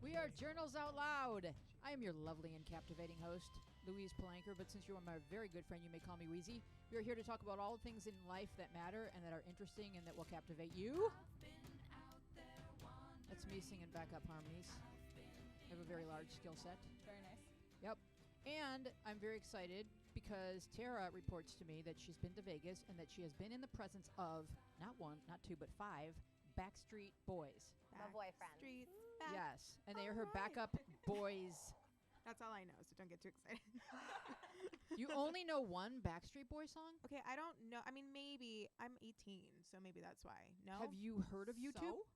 We are Journals Out Loud. I am your lovely and captivating host, Louise Palanker, but since you are my very good friend, you may call me Wheezy. We are here to talk about all the things in life that matter and that are interesting and that will captivate you. That's me singing backup harmonies. I have a very large skill set. Very nice. Yep. And I'm very excited because Tara reports to me that she's been to Vegas and that she has been in the presence of not one, not two, but 5 Backstreet Boys. My boyfriend. Streets. Yes. And they are her backup boys. That's all I know, so don't get too excited. You only know one Backstreet Boy song? Okay, I don't know. I mean, maybe. I'm 18, so maybe that's why. No? Have you heard of YouTube? So?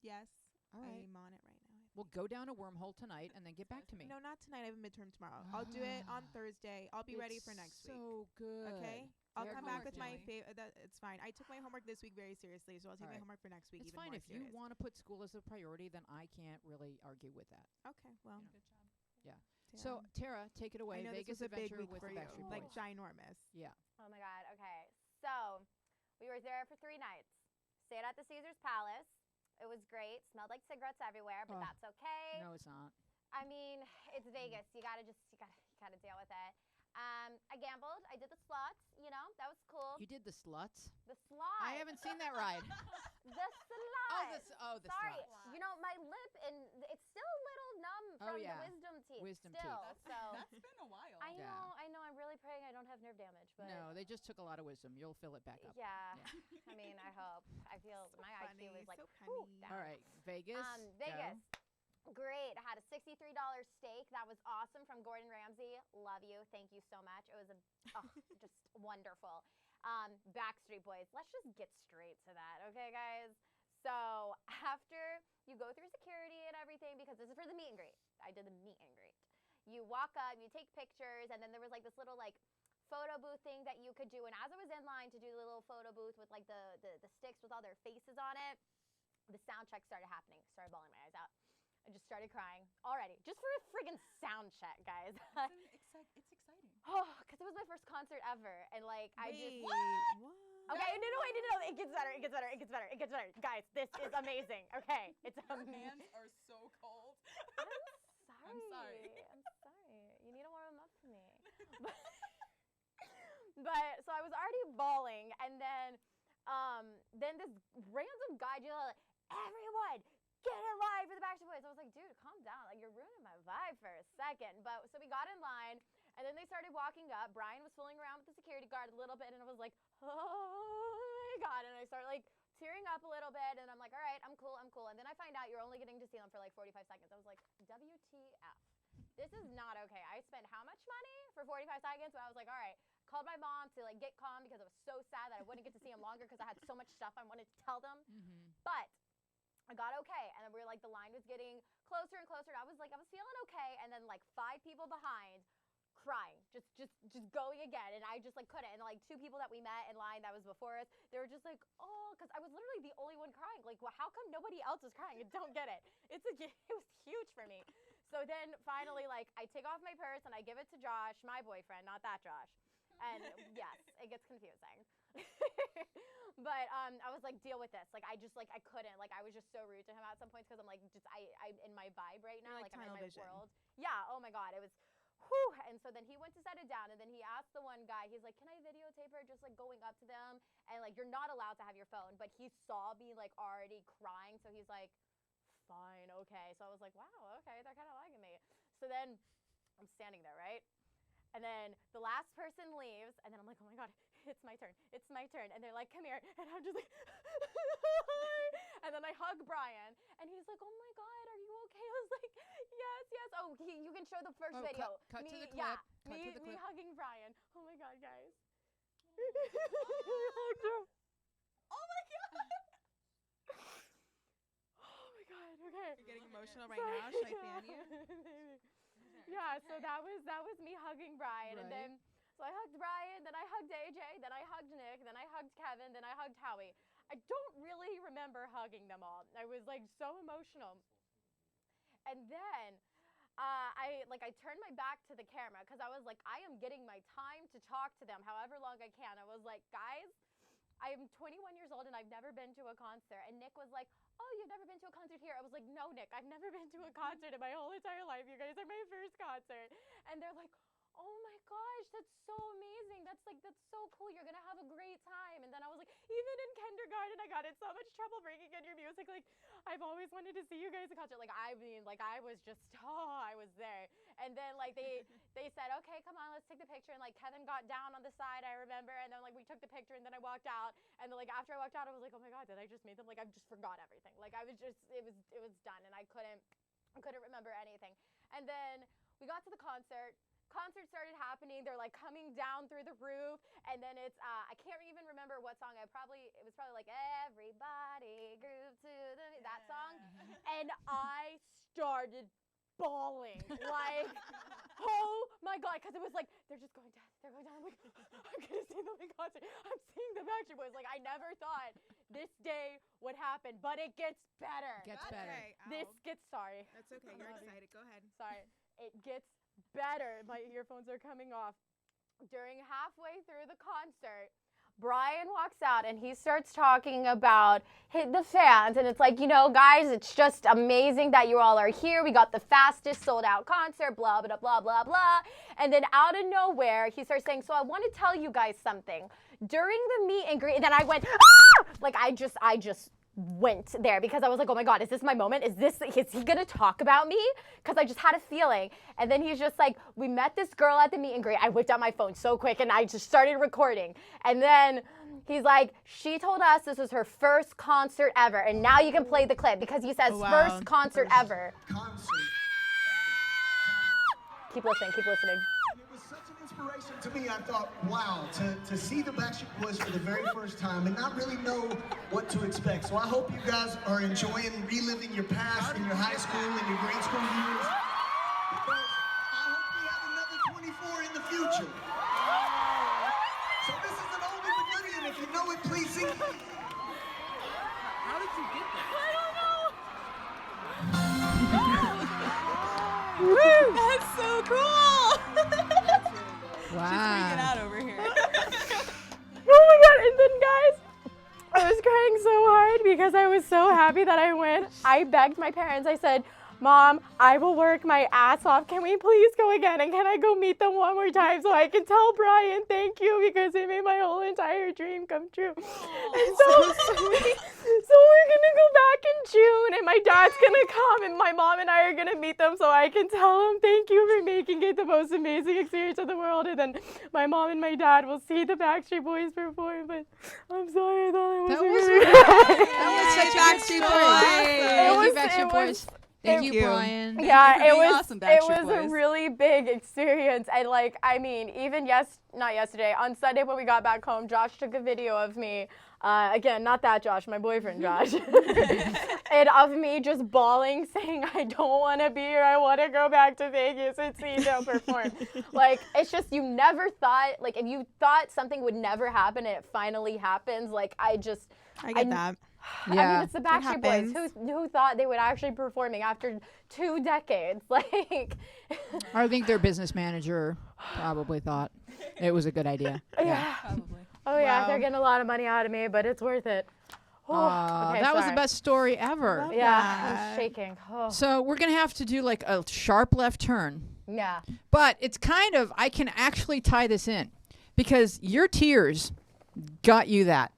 Yes. All right. I'm on it right now. I think. Well, go down a wormhole tonight and then get back to me. No, not tonight. I have a midterm tomorrow. I'll do it on Thursday. I'll be ready for next week. So good. Okay? I'll Very come back with good. my favorite. It's fine. I took my homework this week very seriously, so I'll take All my right. homework for next week It's even fine. more If serious. you want to put school as a priority, then I can't really argue with that. Okay, well. You know. Good job. Yeah. Tara. So, Tara, take it away. I know Vegas this was a big adventure week with for the you. Backstreet Boys. Like ginormous. Yeah. Oh my God. Okay. So we were there for 3 nights. Stayed at the Caesar's Palace. It was great. Smelled like cigarettes everywhere, but Oh. that's okay. No, it's not. I mean, it's Vegas. You gotta deal with it. I gambled. I did the slots. You know, that was cool. You did the sluts? The slot. I haven't seen that ride. The slot. The Sorry. slots. You know, my lip and it's still a little numb from yeah. the wisdom teeth. Wisdom still, teeth. So That's been a while. I know. Yeah. I know. I'm really praying I don't have nerve damage. But No, they just took a lot of wisdom. You'll fill it back up. yeah. Yeah. I mean, I hope. I feel So my funny, IQ is like so whew, funny. down. All right. Vegas. Vegas. Go. Great. I had a $63 steak. That was awesome from Gordon Ramsay. Love you. Thank you so much. It was just wonderful. Backstreet Boys. Let's just get straight to that. Okay, guys? So after you go through security and everything, because this is for the meet and greet. I did the meet and greet. You walk up, you take pictures, and then there was like this little like photo booth thing that you could do. And as I was in line to do the little photo booth with like the sticks with all their faces on it, the sound check started happening. Started bawling my eyes out. I just started crying already, just for a friggin' sound check, guys. It's exciting. Oh, because it was my first concert ever, and like I just. Wait, what? Okay, no. It gets better. It gets better. It gets better. It gets better, guys. This is amazing. Okay, it's Your amazing. hands are so cold. I'm sorry. I'm sorry. I'm sorry. You need to warm them up for me. But so I was already bawling, and then this random guy just like, everyone, get in line for the Backstreet Boys. I was like, dude, calm down. Like, you're ruining my vibe for a second. But so we got in line, and then they started walking up. Brian was fooling around with the security guard a little bit, and I was like, oh my God. And I started like tearing up a little bit, and I'm like, all right, I'm cool. And then I find out you're only getting to see them for like 45 seconds. I was like, WTF. This is not okay. I spent how much money for 45 seconds? But I was like, all right. Called my mom to like get calm because I was so sad that I wouldn't get to see them longer because I had so much stuff I wanted to tell them. Mm-hmm. But I got okay, and then we were like, the line was getting closer and closer, and I was feeling okay, and then like 5 people behind, crying, just going again, and I just like couldn't, and like 2 people that we met in line that was before us, they were just like, oh, because I was literally the only one crying, like, well, how come nobody else is crying? I don't get it. It was huge for me. So then finally, like, I take off my purse and I give it to Josh, my boyfriend, not that Josh. And yes, it gets confusing. But I was like, deal with this. Like, I couldn't. Like, I was just so rude to him at some points because I'm like, I'm in my vibe right now. You're like I'm in my tunnel vision. world. Yeah, oh my God. It was, whew. And so then he went to set it down, and then he asked the one guy, he's like, can I videotape her? Just like going up to them. And like, you're not allowed to have your phone. But he saw me like already crying. So he's like, fine, okay. So I was like, wow, okay, they're kind of liking me. So then I'm standing there, right? And then the last person leaves, and then I'm like, oh my God, it's my turn. And they're like, come here. And I'm just like, and then I hug Brian, and he's like, oh my God, are you okay? I was like, yes. Oh, you can show the first video. Cut to the clip. Yeah, Cut to the me clip. hugging Brian. Oh my God, guys. Oh my God. Oh my God, okay. You're getting emotional right now. Should I fan you? Yeah, so that was me hugging Brian, and then so I hugged Brian, then I hugged AJ, then I hugged Nick, then I hugged Kevin, then I hugged Howie. I don't really remember hugging them all. I was like so emotional. And then I turned my back to the camera because I was like, I am getting my time to talk to them however long I can. I was like, guys, I am 21 years old and I've never been to a concert. And Nick was like, oh, you've never been to a concert? concert here. I was like, no, Nick, I've never been to a concert in my whole entire life. You guys are my first concert. And they're like, oh my gosh, that's so amazing. That's so cool. You're going to have a great time. And then I was like, even in kindergarten, I got in so much trouble bringing in your music. Like, I've always wanted to see you guys in concert. Like, I mean, like, I was just, I was there. And then, like, they said, okay, come on, let's take the picture. And, like, Kevin got down on the side, I remember. And then, like, we took the picture, and then I walked out. And then, like, after I walked out, I was like, oh my God, did I just meet them? Like, I just forgot everything. Like, I was just, it was done. And I couldn't remember anything. And then we got to the concert. Concert started happening. They're like coming down through the roof, and then it's I can't even remember what song. It was probably like everybody groove to that song, and I started bawling like, oh my God, because it was like they're just going down, they're going down. I'm like, I'm gonna see them in concert. I'm seeing the Backstreet Boys. Like, I never thought this day would happen, but it gets better. Gets better. This gets sorry. That's okay. You're excited. Go ahead. Sorry. It gets better. My earphones are coming off. During halfway through the concert, Brian walks out and he starts talking about the fans. And it's like, you know, guys, it's just amazing that you all are here. We got the fastest sold out concert, blah, blah, blah, blah, blah. And then out of nowhere, he starts saying, so I want to tell you guys something. During the meet and greet, and then I went, ah! Like, I just went there because I was like, oh my God, is this my moment? Is he gonna talk about me? Because I just had a feeling. And then he's just like, we met this girl at the meet and greet. I whipped out my phone so quick and I just started recording. And then he's like, she told us this was her first concert ever. And now you can play the clip because he says first concert ever. Keep listening, keep listening. It was such an inspiration to me. I thought, wow, to see the Backstreet Boys for the very first time and not really know what to expect. So I hope you guys are enjoying reliving your past in your high school and your grade school years. Because I hope we have another 24 in the future. So this is an oldie but goodie, and if you know it, please sing it. How did you get that? I don't know. That's so cool. Wow. She's freaking out over here. Oh my God, and then guys, I was crying so hard because I was so happy that I went. I begged my parents, I said, Mom, I will work my ass off. Can we please go again? And can I go meet them one more time so I can tell Brian thank you because it made my whole entire dream come true. And so we're going to go back in June and my dad's going to come and my mom and I are going to meet them so I can tell them thank you for making it the most amazing experience of the world. And then my mom and my dad will see the Backstreet Boys perform. But I'm sorry, I thought it was That was such a good story. Thank you, Backstreet Boys. Thank you, Brian. Yeah, Thank you for being awesome, Backstreet it was a Boys. really big experience. And like, I mean, even not yesterday, on Sunday when we got back home, Josh took a video of me. Again, not that Josh, my boyfriend Josh. And of me just bawling, saying, I don't want to be here. I want to go back to Vegas and see them perform. Like, it's just, you never thought, like, if you thought something would never happen and it finally happens, like, I get that. I mean, it's the Backstreet Boys. Who thought they would actually be performing after 2 decades? Like, I think their business manager probably thought it was a good idea. yeah. Probably. Oh yeah, they're getting a lot of money out of me, but it's worth it. Okay, that was the sorry. best story ever. Yeah, I'm shaking. Oh. So we're going to have to do like a sharp left turn. Yeah. But it's kind of, I can actually tie this in because your tears got you that.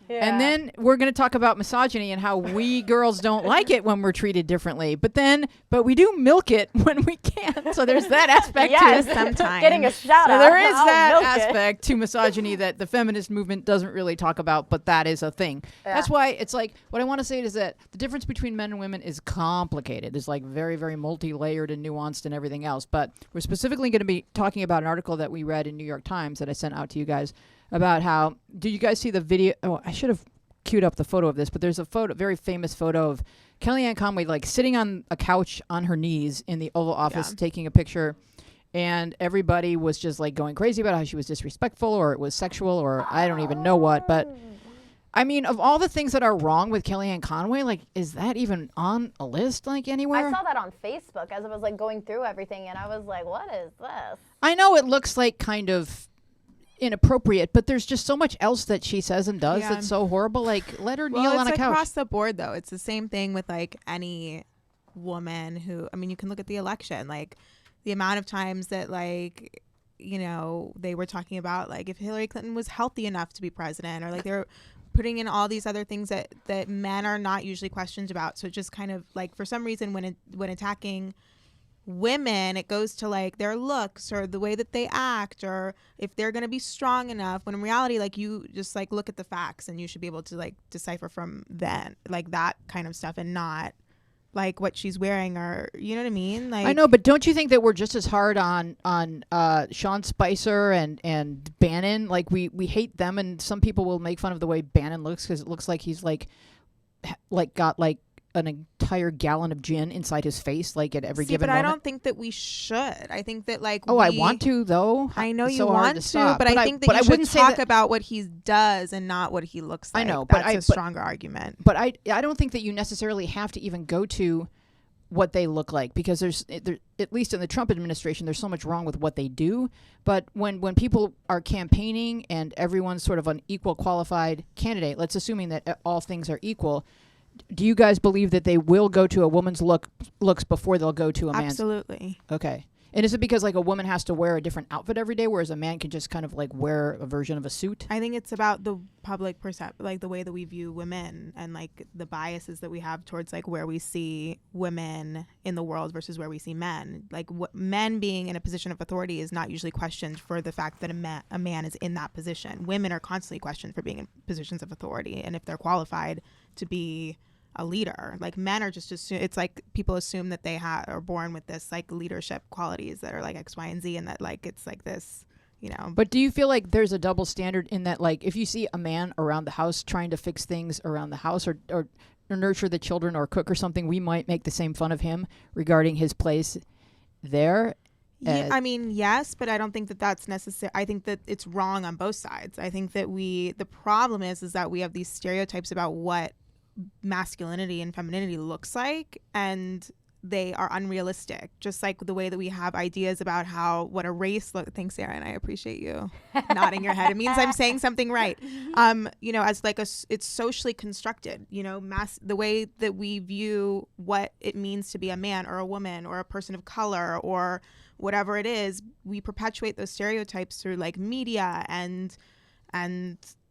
Yeah. And then we're going to talk about misogyny and how we girls don't like it when we're treated differently. But we do milk it when we can. So there's that aspect to it. Sometimes. Getting a shout So out. there is I'll that milk it. aspect to misogyny that the feminist movement doesn't really talk about, but that is a thing. Yeah. That's why it's like, what I want to say is that the difference between men and women is complicated. It's like very, very multi-layered and nuanced and everything else. But we're specifically going to be talking about an article that we read in New York Times that I sent out to you guys about how, do you guys see the video? Oh, I should have queued up the photo of this, but there's a photo, very famous photo of Kellyanne Conway like sitting on a couch on her knees in the Oval Office taking a picture, and everybody was just like going crazy about how she was disrespectful or it was sexual or I don't even know what. But I mean, of all the things that are wrong with Kellyanne Conway, like, is that even on a list like anywhere? I saw that on Facebook as I was like going through everything, and I was like, what is this? I know it looks like kind of inappropriate, but there's just so much else that she says and does Yeah. that's so horrible. Like, let her kneel Well, on a it's couch. across the board, though. It's the same thing with like any woman who, I mean, you can look at the election, like the amount of times that like, you know, they were talking about like if Hillary Clinton was healthy enough to be president, or like they're putting in all these other things that men are not usually questioned about. So just kind of like for some reason when attacking women, it goes to like their looks or the way that they act, or if they're going to be strong enough, when in reality, like you just like look at the facts and you should be able to like decipher from then like that kind of stuff, and not like what she's wearing, or you know what I mean? Like, I know, but don't you think that we're just as hard on Sean Spicer and Bannon? Like we hate them, and some people will make fun of the way Bannon looks because it looks like he's like got like an entire gallon of gin inside his face, like at every given but moment. I don't think that we should. I think that like I want to though. I know It's you so hard want to, stop. but I think that but you I should wouldn't say talk that- about what he does and not what he looks like. I know, but that's a stronger argument. But I don't think that you necessarily have to even go to what they look like, because there's at least in the Trump administration, there's so much wrong with what they do. But when people are campaigning and everyone's sort of an equal qualified candidate, let's assuming that all things are equal, do you guys believe that they will go to a woman's looks before they'll go to a man's? Absolutely. Okay. And is it because like a woman has to wear a different outfit every day, whereas a man can just kind of like wear a version of a suit? I think it's about the public like the way that we view women, and like the biases that we have towards like where we see women in the world versus where we see men. Like men being in a position of authority is not usually questioned for the fact that a man is in that position. Women are constantly questioned for being in positions of authority, and if they're qualified to be a leader. Like men are just it's like people assume that they are born with this like leadership qualities that are like X, Y, and Z, and that like it's like this, you know. But do you feel like there's a double standard in that, like if you see a man around the house trying to fix things around the house, or nurture the children or cook or something, we might make the same fun of him regarding his place there? Yeah, I mean, yes, but I don't think that that's necessary. I think that it's wrong on both sides. I think that the problem is that we have these stereotypes about what masculinity and femininity looks like, and they are unrealistic, just like the way that we have ideas about what a race looks. Thanks, Erin, I appreciate you nodding your head. It means I'm saying something right. You know, as like it's socially constructed, you know, the way that we view what it means to be a man or a woman or a person of color or whatever it is, we perpetuate those stereotypes through like media and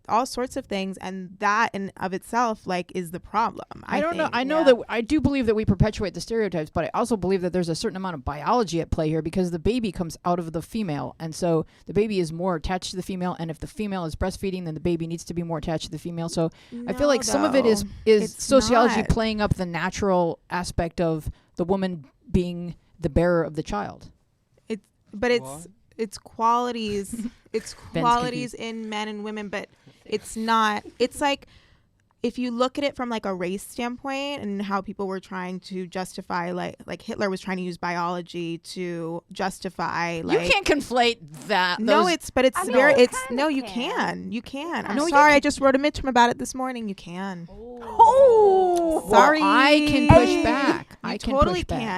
all sorts of things, and that in of itself like is the problem. I don't know. I know that I do believe that we perpetuate the stereotypes, but I also believe that there's a certain amount of biology at play here, because the baby comes out of the female, and so the baby is more attached to the female, and if the female is breastfeeding, then the baby needs to be more attached to the female. So I feel like some of it is sociology playing up the natural aspect of the woman being the bearer of the child. It's qualities it's qualities in men and women, but it's not. It's like if you look at it from like a race standpoint, and how people were trying to justify like Hitler was trying to use biology to justify like. You can't conflate that. No, you can. I'm sorry, I just wrote a midterm about it this morning. You can. Oh, sorry. Well, I can push back.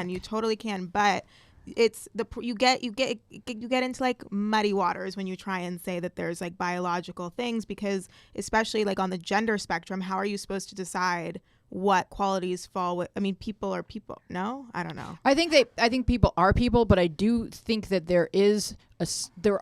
You totally can, but it's you get into like muddy waters when you try and say that there's like biological things, because especially like on the gender spectrum, how are you supposed to decide what qualities fall with? I mean, people are people. No, I don't know. I think people are people, but I do think that there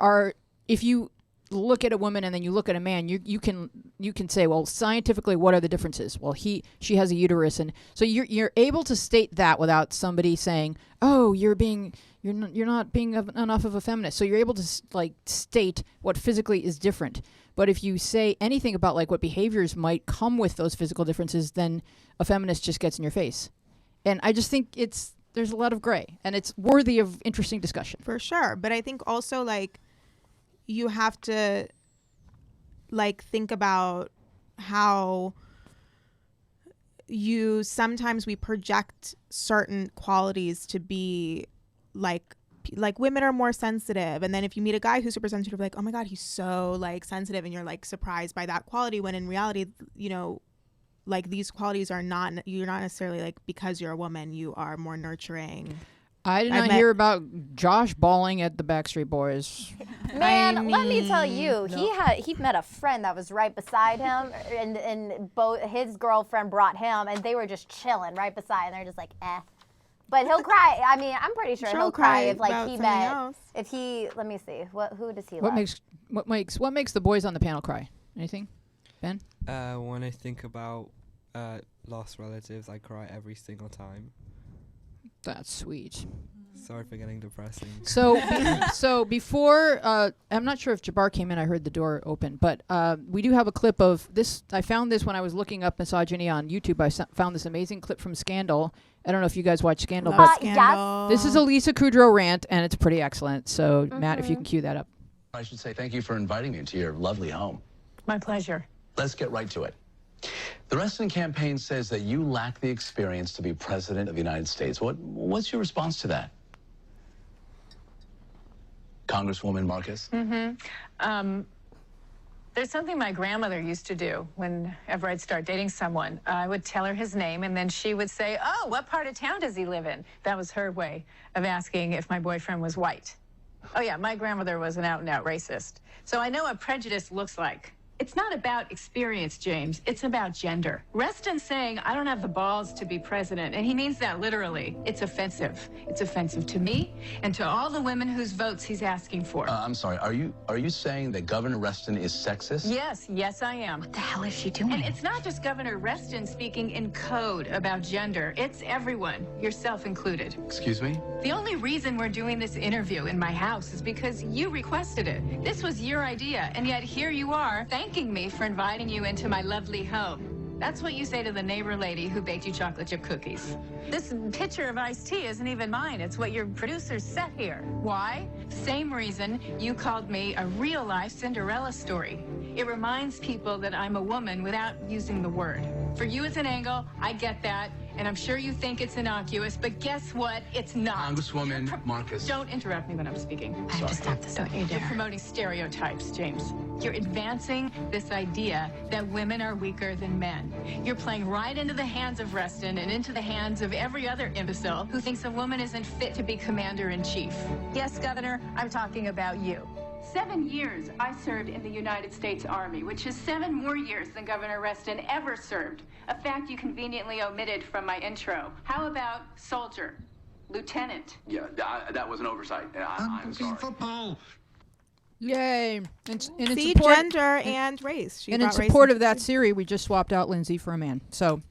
are if you look at a woman and then you look at a man, you can say, well, scientifically, what are the differences? Well, she has a uterus, and so you're able to state that without somebody saying, oh, you're not being enough of a feminist. So you're able to like state what physically is different. But if you say anything about like what behaviors might come with those physical differences, then a feminist just gets in your face. And I just think there's a lot of gray, and it's worthy of interesting discussion. For sure. But I think also like you have to like think about how sometimes we project certain qualities to be like women are more sensitive, and then if you meet a guy who's super sensitive, like, oh my god, he's so like sensitive, and you're like surprised by that quality, when in reality, you know, like these qualities you're not necessarily like, because you're a woman you are more nurturing. I did not hear about Josh bawling at the Backstreet Boys. Man, let me tell you, he met a friend that was right beside him, and both his girlfriend brought him, and they were just chilling right beside, and they're just like, eh. But he'll cry. I mean, I'm pretty sure he'll cry if like he met. Else. If he, let me see, who does he What love? makes the boys on the panel cry? Anything, Ben? When I think about lost relatives, I cry every single time. That's sweet. Sorry for getting depressing. So before, I'm not sure if Jabbar came in. I heard the door open, but we do have a clip of this. I found this when I was looking up misogyny on YouTube. I found this amazing clip from Scandal. I don't know if you guys watch Scandal, but Yes. this is a Lisa Kudrow rant, and it's pretty excellent. So Matt, if you can cue that up. I should say thank you for inviting me to your lovely home. My pleasure. Let's get right to it. The Reston campaign says that you lack the experience to be president of the United States. What's your response to that? Congresswoman Marcus? There's something my grandmother used to do whenever I'd start dating someone. I would tell her his name, and then she would say, oh, what part of town does he live in? That was her way of asking if my boyfriend was white. Oh, yeah, my grandmother was an out-and-out racist. So I know what prejudice looks like. It's not about experience, James. It's about gender. Reston's saying, I don't have the balls to be president, and he means that literally. It's offensive. It's offensive to me and to all the women whose votes he's asking for. I'm sorry, are you saying that Governor Reston is sexist? Yes, I am. What the hell is she doing? And it's not just Governor Reston speaking in code about gender. It's everyone, yourself included. Excuse me? The only reason we're doing this interview in my house is because you requested it. This was your idea, and yet here you are thanking me for inviting you into my lovely home. That's what you say to the neighbor lady who baked you chocolate chip cookies. This picture of iced tea isn't even mine. It's what your producers set here. Why? Same reason you called me a real-life Cinderella story. It reminds people that I'm a woman without using the word. For you, it's an angle. I get that. And I'm sure you think it's innocuous, but guess what? It's not. Congresswoman Marcus. Don't interrupt me when I'm speaking. I have to stop this. Don't you You're dare. promoting stereotypes, James. You're advancing this idea that women are weaker than men. You're playing right into the hands of Reston and into the hands of every other imbecile who thinks a woman isn't fit to be commander-in-chief. Yes, Governor, I'm talking about you. 7 years I served in the United States Army, which is 7 more years than Governor Reston ever served. A fact you conveniently omitted from my intro. How about soldier, lieutenant? Yeah, that was an oversight. I'm sorry. Football. Yay! And in See, support, gender and race. She and in brought race support into of that it. theory, we just swapped out Lindsey for a man. So,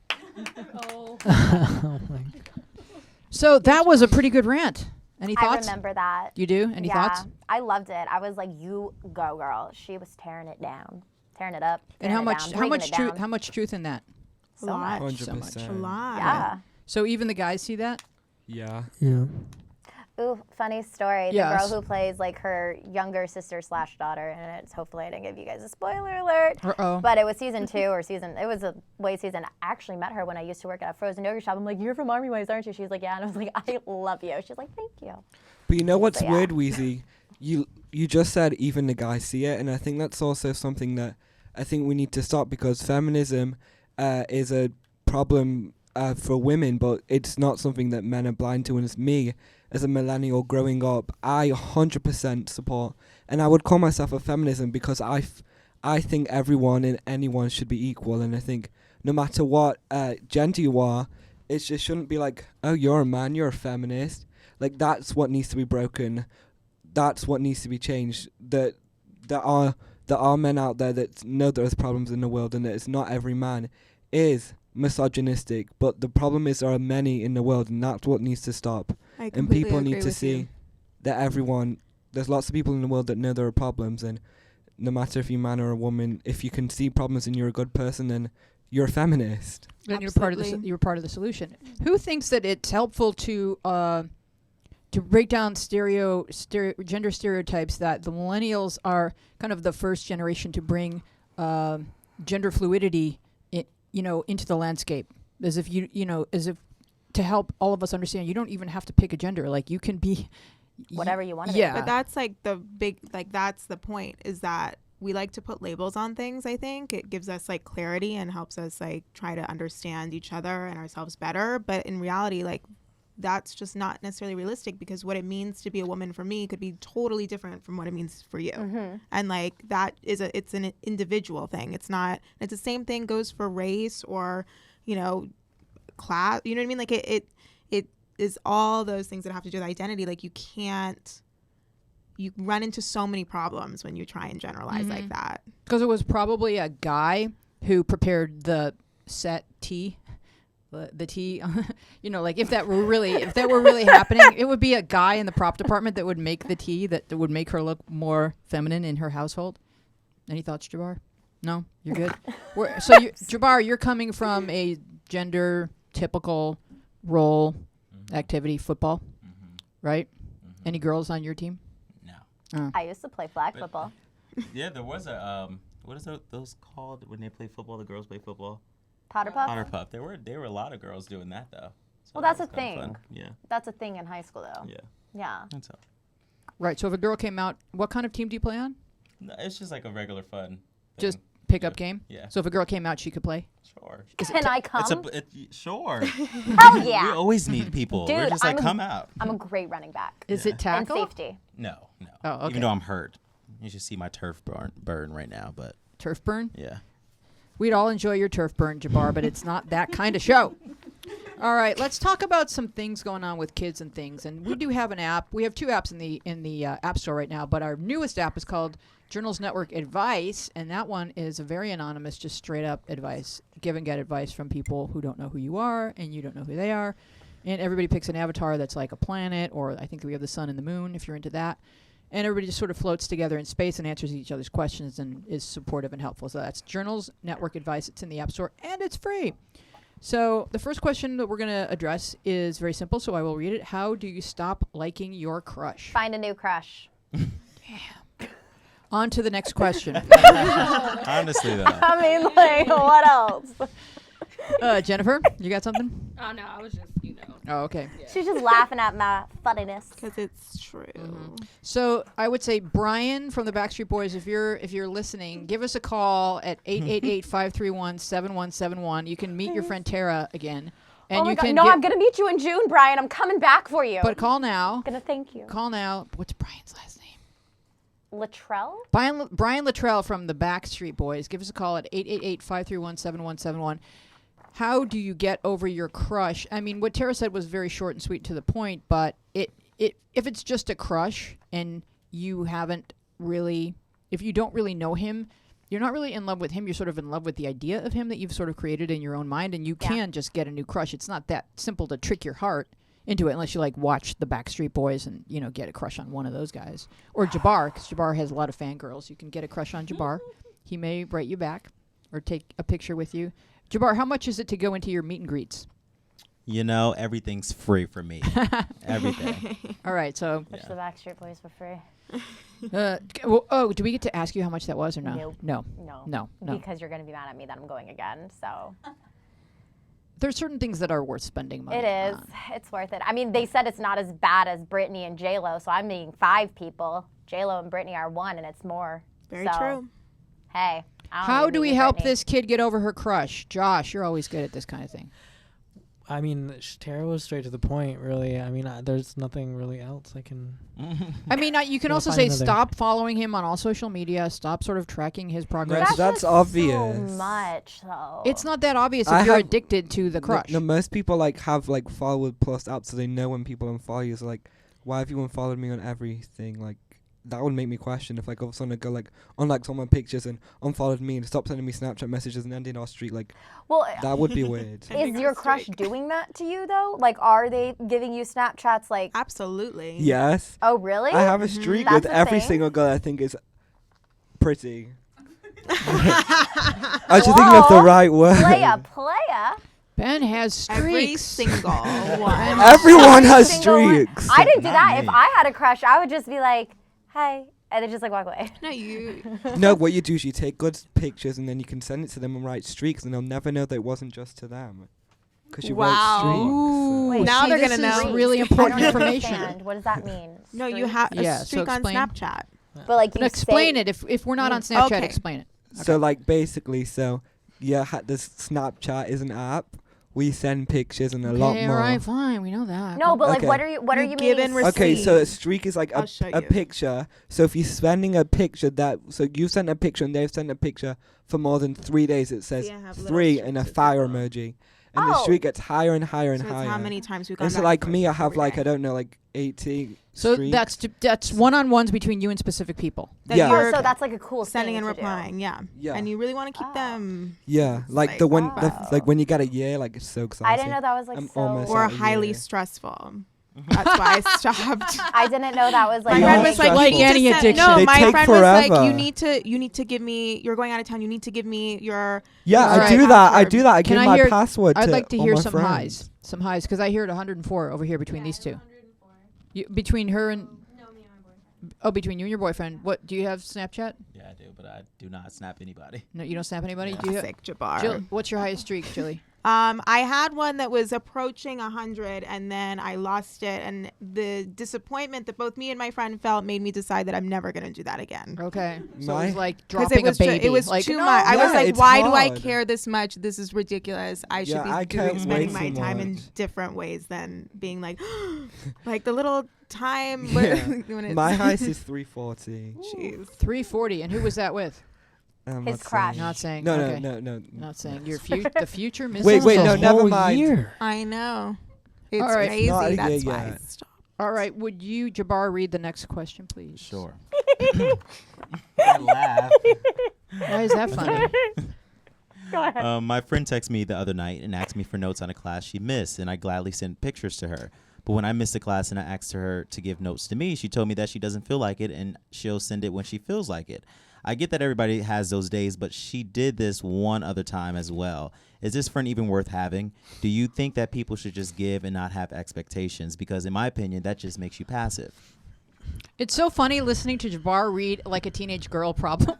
so that was a pretty good rant. Any I thoughts? remember that. You do? Any thoughts? I loved it. I was like, you go, girl. She was tearing it down, tearing it up. And tearing it down, breaking it down. how much truth in that? So lot. much. 100%. A lot. Yeah. So even the guys see that? Yeah. Ooh, funny story. The Yes. girl who plays like her younger sister / daughter, and it's hopefully I didn't give you guys a spoiler alert. Uh-oh. But it was season 2 or it was a late season. I actually met her when I used to work at a frozen yogurt shop. I'm like, you're from Army Ways, aren't you? She's like, yeah. And I was like, I love you. She's like, thank you. But you know what's So, yeah. weird, Wheezy? You just said even the guys see it, and I think that's also something that I think we need to stop, because feminism is a problem for women, but it's not something that men are blind to. And it's me, as a millennial growing up, I 100% support, and I would call myself a feminism because I think everyone and anyone should be equal, and I think no matter what gender you are, it just shouldn't be like, oh, you're a man, you're a feminist. Like, that's what needs to be broken. That's what needs to be changed. That there are men out there that know there's problems in the world, and that it's not every man is misogynistic. But the problem is there are many in the world, and that's what needs to stop. I And completely people agree need to with see you. that there's lots of people in the world that know there are problems, and no matter if you're a man or a woman, if you can see problems and you're a good person, then you're a feminist. Then you're part of the Absolutely. you're part of the solution. Who thinks that it's helpful to break down gender stereotypes, that the millennials are kind of the first generation to bring gender fluidity into the landscape, as if as if to help all of us understand you don't even have to pick a gender, like you can be Whatever you want to yeah. be. But that's like the big, like that's the point, is that we like to put labels on things. I think it gives us like clarity and helps us like try to understand each other and ourselves better. But in reality, like that's just not necessarily realistic, because what it means to be a woman for me could be totally different from what it means for you. And like that is it's an individual thing. It's the same thing goes for race or, you know, class, you know what I mean? Like it is all those things that have to do with identity. Like you run into so many problems when you try and generalize like that. Because it was probably a guy who prepared the set tea. The tea, you know, like if that were really happening, it would be a guy in the prop department that would make the tea that would make her look more feminine in her household. Any thoughts, Jabbar? No, you're good. Jabbar, you're coming from a gender typical role activity, football, right? Any girls on your team? No. I used to play flag football. Yeah, there was a what is those called when they play football? The girls play football. Powder puff? Powder puff. There were a lot of girls doing that though. So Well, that's a was kinda thing. fun. Yeah. That's a thing in high school, though. Yeah. Yeah. That's all. Right. So if a girl came out, what kind of team do you play on? No, it's just like a regular fun thing. Just pickup game? Yeah. So if a girl came out, she could play? Sure. Can I come? Sure. Hell yeah. We always need people. Dude, We're just like, come out. I'm a great running back. Is it tackle? And safety. No. Oh, okay. Even though I'm hurt. You should see my turf burn right now, but. Turf burn? Yeah. We'd all enjoy your turf burn, Jabbar, but it's not that kind of show. All right, let's talk about some things going on with kids and things. And we do have an app. We have 2 apps in the App Store right now, but our newest app is called Journals Network Advice, and that one is a very anonymous, just straight up advice. Give and get advice from people who don't know who you are, and you don't know who they are. And everybody picks an avatar that's like a planet, or I think we have the sun and the moon, if you're into that. And everybody just sort of floats together in space and answers each other's questions and is supportive and helpful. So that's Journals Network Advice. It's in the App Store, and it's free. So the first question that we're going to address is very simple, so I will read it. How do you stop liking your crush? Find a new crush. Damn. On to the next question. Honestly, though. I mean, like, what else? Jennifer, you got something? Oh, no, I was just, Oh, okay. Yeah. She's just laughing at my funniness. Because it's true. So I would say, Brian from the Backstreet Boys, if you're listening, give us a call at 888-531-7171. You can meet your friend Tara again. And Oh my you God. can No, I'm going to meet you in June, Brian. I'm coming back for you. But call now. I'm going to thank you. Call now. What's Brian's last name? Latrell? Brian Latrell from the Backstreet Boys. Give us a call at 888-531-7171. How do you get over your crush? I mean, what Tara said was very short and sweet to the point, but if it's just a crush and you haven't really, if you don't really know him, you're not really in love with him. You're sort of in love with the idea of him that you've sort of created in your own mind, and you can just get a new crush. It's not that simple to trick your heart into it unless you like watch the Backstreet Boys and, you know, get a crush on one of those guys. Or Jabbar, because Jabbar has a lot of fangirls. You can get a crush on Jabbar. He may write you back or take a picture with you. Jabbar, how much is it to go into your meet and greets? You know, everything's free for me. Everything. All right, so. Which the Backstreet Boys for free. Do we get to ask you how much that was or no? Nope. No. Because you're going to be mad at me that I'm going again, so. There's certain things that are worth spending money on. It is. It's worth it. I mean, they said it's not as bad as Britney and J-Lo, so I'm meeting 5 people. J-Lo and Britney are 1, and it's more. Very so, true. Hey. How do we help Britney. this kid get over her crush? Josh, you're always good at this kind of thing. I mean, Tara was straight to the point, really. I mean, there's nothing really else I can... I mean, you can also say stop following him on all social media. Stop sort of tracking his progress. That's obvious. So much, though. It's not that obvious if you're addicted to the crush. No, most people have forward plus apps, so they know when people unfollow you. So why have you unfollowed me on everything? That would make me question if all of a sudden I go unliked all my pictures and unfollowed me and stopped sending me Snapchat messages and ending our streak. Well, that would be weird. Is your crush doing that to you though? Are they giving you Snapchats Absolutely. Yes. Oh really? I have a streak with every single girl I think is pretty. I was just thinking of the right word. Playa. Ben has streaks. Every single one. Everyone has streaks. I didn't do that. If I had a crush, I would just be like, hi, and then just walk away. No, you. No, what you do is you take good pictures and then you can send it to them and write streaks, and they'll never know that it wasn't just to them. Because you wrote streaks. Ooh, Wait, now they're this gonna know. is really important I don't information. understand. What does that mean? No, you have a streak on explain. Snapchat. But you explain say it. If we're not on Snapchat, Okay. explain it. So basically, this Snapchat is an app we send pictures and a lot Okay, more. all right, fine. We know that. No, but like, Okay. what are you given meaning? Okay, so a Receipt. streak is like I'll show a you. picture. So if you're sending a picture so you sent a picture and they've sent a picture for more than 3 days, it says See, I have little 3 and a streaks as fire well. emoji. And the Oh. streak gets higher and higher and So it's higher. how many times we've gone And so back like and me, I forth have every like, day. I don't know, like 80 So streaks. that's one-on-ones between you and specific people. That Yeah. you're Oh, so that's like a cool sending thing and to do. replying, yeah. Yeah. And you really want to keep them Yeah, like like, the one, wow. like when you get a year, like it's so exciting. I didn't know that was like I'm so. almost or out of highly year. stressful. That's why I stopped. I didn't know that was like. My Yeah. friend really was like, Like you need to any send- addiction. No, They my take friend was like, forever. you need to give me. You're going out of town. You need to give me your. Yeah, All I right. do that. I do that. I Can give I my hear- password I'd to like to all hear my some friends. highs. Some highs, because I hear it 104 over here between these two. Between her and... Oh, between you and your boyfriend. What, do you have Snapchat? Yeah, I do, but I do not snap anybody. No, you don't snap anybody? Do you Sick Jabbar. Jill, what's your highest streak, Jilly? I had one that was approaching 100, and then I lost it. And the disappointment that both me and my friend felt made me decide that I'm never going to do that again. Okay. So it My- was like Because dropping it was a baby. it was like, too no. much. I was Yeah, like, it's why do I hard. care this much? This is ridiculous. I should Yeah, be I can't spending wait my so time in much. different ways than being like, like the little time Yeah. when it's My highest is 340. Jeez. 340. And who was that with? I'm His not crush. saying. Not saying. No, okay. no. Not saying. Your the future Mrs. Wait, Jones. no, never mind. Year. I know. It's All right. crazy. Not a That's year why I yet. stopped. All right. Would you, Jabbar, read the next question, please? Sure. I laugh. Why is that funny? Go ahead. My friend texted me the other night and asked me for notes on a class she missed, and I gladly sent pictures to her. But when I missed a class and I asked her to give notes to me, she told me that she doesn't feel like it and she'll send it when she feels like it. I get that everybody has those days, but she did this one other time as well. Is this friend even worth having? Do you think that people should just give and not have expectations? Because in my opinion, that just makes you passive. It's so funny listening to Jabbar read like a teenage girl problem.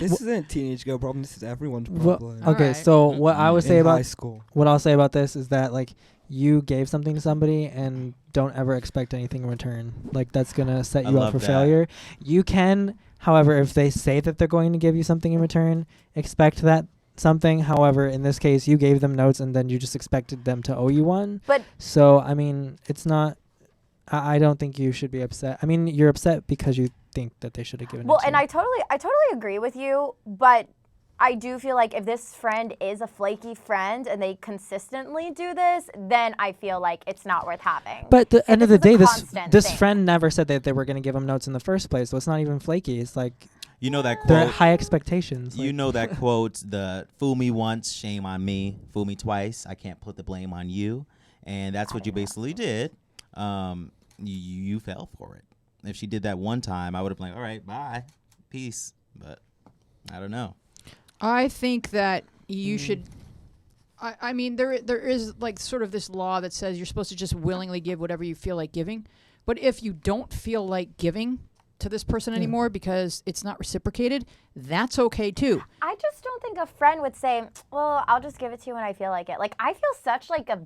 This isn't a teenage girl problem. This is everyone's Well, problem. All okay, right. so what I would say in high about school. what I'll say about this is that like you gave something to somebody and don't ever expect anything in return. Like that's gonna set I you up love for that. failure. You can, however, if they say that they're going to give you something in return, expect that something. However, in this case, you gave them notes and then you just expected them to owe you one. But So I mean, it's not. I don't think you should be upset. I mean, you're upset because you think that they should have given. well, it to and you. I totally agree with you, but I do feel like if this friend is a flaky friend and they consistently do this, then I feel like it's not worth having. But at the end of the this is a day, constant this thing. friend never said that they were going to give him notes in the first place. So it's not even flaky. It's like You know that they're quote? high expectations. You like- know that quote, the fool me once, shame on me. Fool me twice, I can't put the blame on you. And that's what you basically did. You fell for it. If she did that one time, I would have been like, all right, bye, peace. But I don't know. I think that you should. I mean, there is like sort of this law that says you're supposed to just willingly give whatever you feel like giving. But if you don't feel like giving to this person anymore because it's not reciprocated, that's okay too. I just don't think a friend would say, well, I'll just give it to you when I feel like it. Like, I feel such like a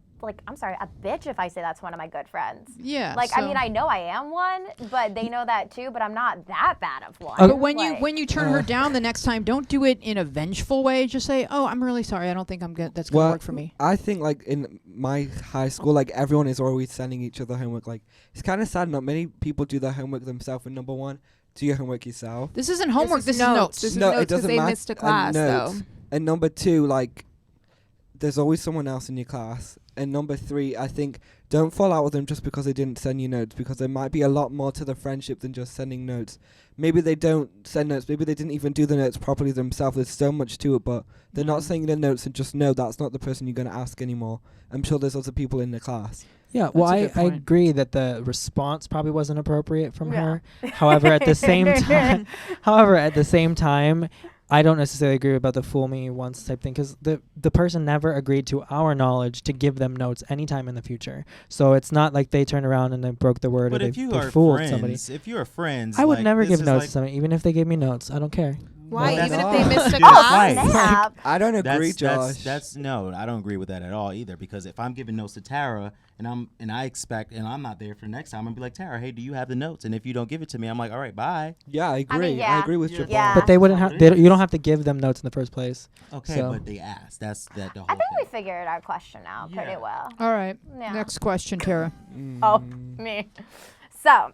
bitch if I say that's one of my good friends. Yeah. Like, I so- mean, I know I am one, but they know that too, but I'm not that bad of one. But when Like, you turn her down the next time, don't do it in a vengeful way. Just say, "Oh, I'm really sorry. I don't think that's gonna work for me." I think like in my high school, like everyone is always sending each other homework. Like it's kind of sad. Not many people do their homework themselves. And number one, do your homework yourself. This isn't homework. This is notes. notes. This is No, notes it 'cause doesn't they matter. missed a class, though. And number two, like there's always someone else in your class. And number three, I think don't fall out with them just because they didn't send you notes, because there might be a lot more to the friendship than just sending notes. Maybe they don't send notes. Maybe they didn't even do the notes properly themselves. There's so much to it, but they're not sending the notes, and just know that's not the person you're going to ask anymore. I'm sure there's other people in the class. Yeah, well, That's a I good point. agree that the response probably wasn't appropriate from Yeah. her. However, at the same time, I don't necessarily agree about the fool me once type thing, because the person never agreed, to our knowledge, to give them notes anytime in the future. So it's not like they turned around and they broke the word But or if you they are fooled friends, somebody. if you are friends, I would like, never this give is notes like, to somebody, even if they gave me notes. I don't care. Why? Well, Even if that's- they missed a Dude, class? right. Snap. I don't agree, Josh. That's no, I don't agree with that at all either. Because if I'm giving notes to Tara and I'm not there for the next time, I'm gonna be like, Tara, hey, do you have the notes? And if you don't give it to me, I'm like, all right, bye. Yeah, I agree. mean, yeah. I agree with Jabbar. Yeah. But they wouldn't have. That's all it You don't is. have to give them notes in the first place. Okay, So- but they asked. That's the whole I think we thing. figured our question out pretty Yeah. well. All right. Yeah. Next question, Tara. Oh, me. So,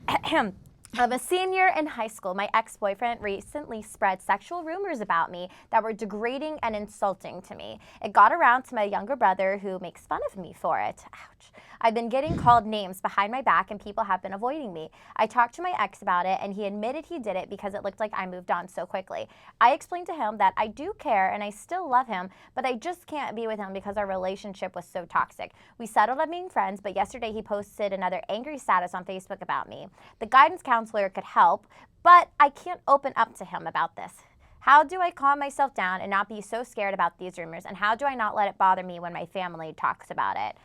I'm a senior in high school. My ex-boyfriend recently spread sexual rumors about me that were degrading and insulting to me. It got around to my younger brother, who makes fun of me for it. Ouch. I've been getting called names behind my back, and people have been avoiding me. I talked to my ex about it, and he admitted he did it because it looked like I moved on so quickly. I explained to him that I do care and I still love him, but I just can't be with him because our relationship was so toxic. We settled on being friends, but yesterday he posted another angry status on Facebook about me. The guidance counselor could help, but I can't open up to him about this. How do I calm myself down and not be so scared about these rumors? And how do I not let it bother me when my family talks about it?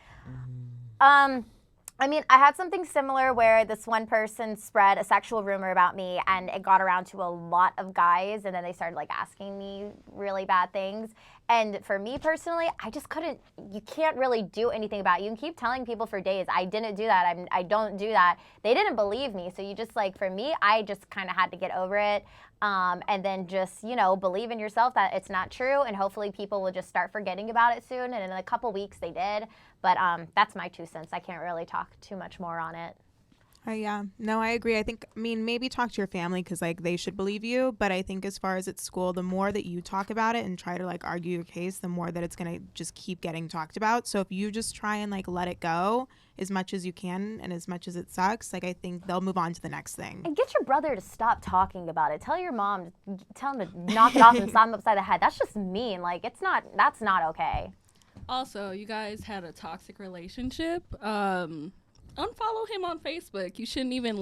I mean, I had something similar where this one person spread a sexual rumor about me, and it got around to a lot of guys, and then they started like asking me really bad things. And for me personally, I just couldn't. You can't really do anything about it. You can keep telling people for days, I didn't do that. I don't do that. They didn't believe me. So you just like, for me, I just kind of had to get over it. And then just, believe in yourself that it's not true. And hopefully people will just start forgetting about it soon. And in a couple weeks they did. But that's my 2 cents. I can't really talk too much more on it. Yeah. No, I agree. I think, maybe talk to your family because, they should believe you. But I think as far as at school, the more that you talk about it and try to, argue your case, the more that it's going to just keep getting talked about. So if you just try and, let it go as much as you can and as much as it sucks, I think they'll move on to the next thing. And get your brother to stop talking about it. Tell your mom, tell him to knock it off and slap him upside the head. That's just mean. That's not okay. Also, you guys had a toxic relationship. Unfollow him on Facebook. You shouldn't even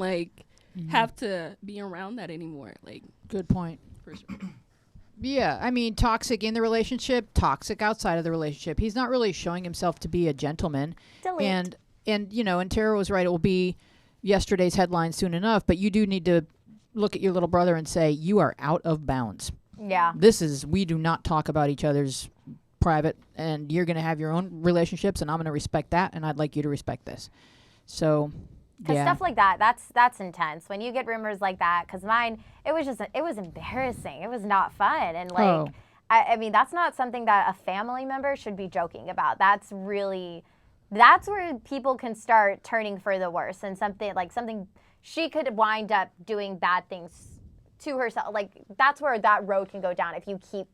have to be around that anymore. Good point. For sure. Yeah, I mean, toxic in the relationship, toxic outside of the relationship. He's not really showing himself to be a gentleman. Delete. And Tara was right. It will be yesterday's headline soon enough. But you do need to look at your little brother and say, you are out of bounds. Yeah. We do not talk about each other's private, and you're going to have your own relationships, and I'm going to respect that, and I'd like you to respect this. So, Because stuff like that, that's intense. When you get rumors like that, because mine, it was embarrassing. It was not fun. And I mean, that's not something that a family member should be joking about. That's where people can start turning for the worse, and something she could wind up doing bad things to herself. That's where that road can go down if you keep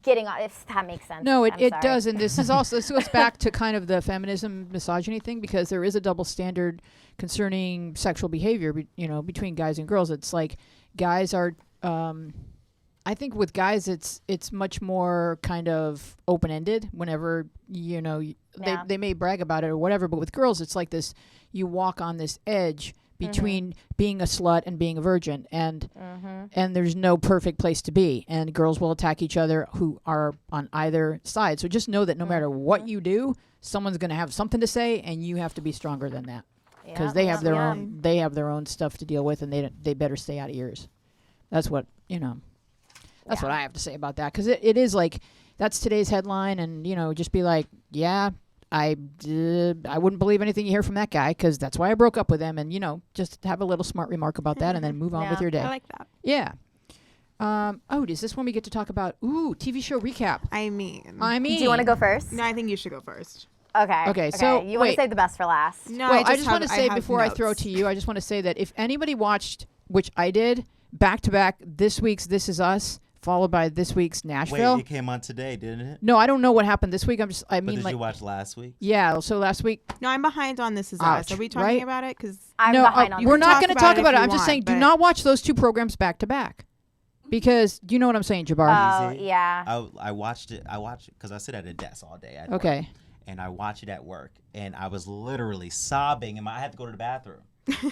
getting on, if that makes sense. No, it does. And this goes back to kind of the feminism misogyny thing, because there is a double standard concerning sexual behavior, between guys and girls. It's like guys are, I think with guys, it's much more kind of open-ended whenever, they may brag about it or whatever. But with girls, it's like this, you walk on this edge between being a slut and being a virgin, and there's no perfect place to be, and girls will attack each other who are on either side. So just know that no matter what you do, someone's going to have something to say, and you have to be stronger than that, because they have their own stuff to deal with, and they better stay out of yours. That's what that's what I have to say about that, because it is that's today's headline, and just be like, yeah, I wouldn't believe anything you hear from that guy, because that's why I broke up with him, and just have a little smart remark about that, and then move on with your day. I like that. Yeah. Is this when we get to talk about TV show recap? I mean, do you want to go first? No, I think you should go first. Okay. So you want to save the best for last? No, well, I just want to say before I throw it to you, I just want to say that if anybody watched, which I did, back to back, this week's This Is Us, followed by this week's Nashville. Wait, it came on today, didn't it? No, I don't know what happened this week. Did you watch last week? Yeah, so last week. No, I'm behind on This Is Us. Are we talking about it? Because we're not going to talk about it. I'm just saying, but do not watch those two programs back to back, because do you know what I'm saying, Jabbar? Oh, yeah. I watched it because I sit at a desk all day. Okay. And I watch it at work, and I was literally sobbing, and I had to go to the bathroom.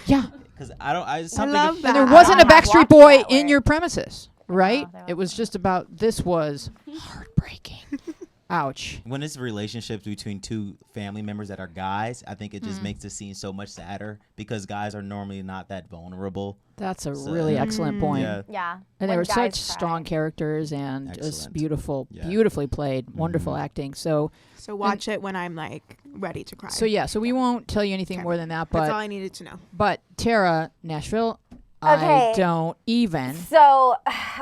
Yeah. Because I love that. And there wasn't a Backstreet Boy in your premises, right? It was just about, this was heartbreaking. Ouch. When it's relationships between two family members that are guys, I think it just makes the scene so much sadder because guys are normally not that vulnerable. That's a really excellent point. Yeah. And they When were such guys cry. strong characters and just Excellent. beautifully played, wonderful acting. So watch it when I'm like ready to cry. So we won't tell you anything more than that. But that's all I needed to know. But Tara, Nashville, Okay. I don't even. So, oh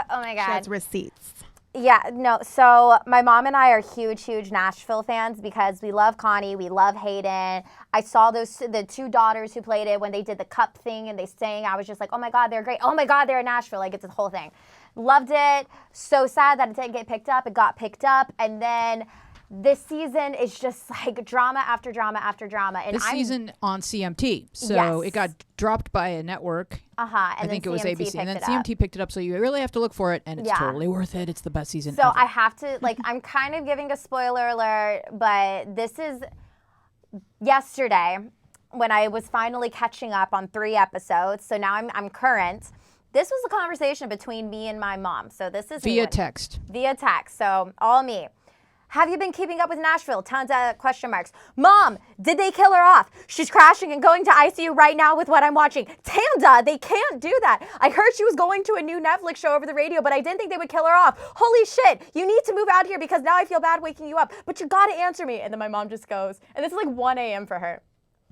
my God. She has receipts. Yeah, no. So my mom and I are huge Nashville fans because we love Connie, we love Hayden. I saw the two daughters who played it when they did the cup thing and they sang. I was just like, oh my God, they're great. Oh my God, they're in Nashville. Like it's a whole thing. Loved it. So sad that it didn't get picked up. It got picked up, and then this season is just like drama after drama after drama. And This season on CMT, so it got dropped by a network. I think it was ABC, and then CMT picked it up. So you really have to look for it, and it's totally worth it. It's the best season. So ever. I have to I'm kind of giving a spoiler alert, but this is yesterday when I was finally catching up on 3 episodes. So now I'm current. This was a conversation between me and my mom. So this is via text. Via text. So all me. Have you been keeping up with Nashville? Tons of question marks. Mom, did they kill her off? She's crashing and going to ICU right now with what I'm watching. Tanda, they can't do that. I heard she was going to a new Netflix show over the radio, but I didn't think they would kill her off. Holy shit, you need to move out here because now I feel bad waking you up, but you gotta answer me. And then my mom just goes, and this is like 1 a.m. for her.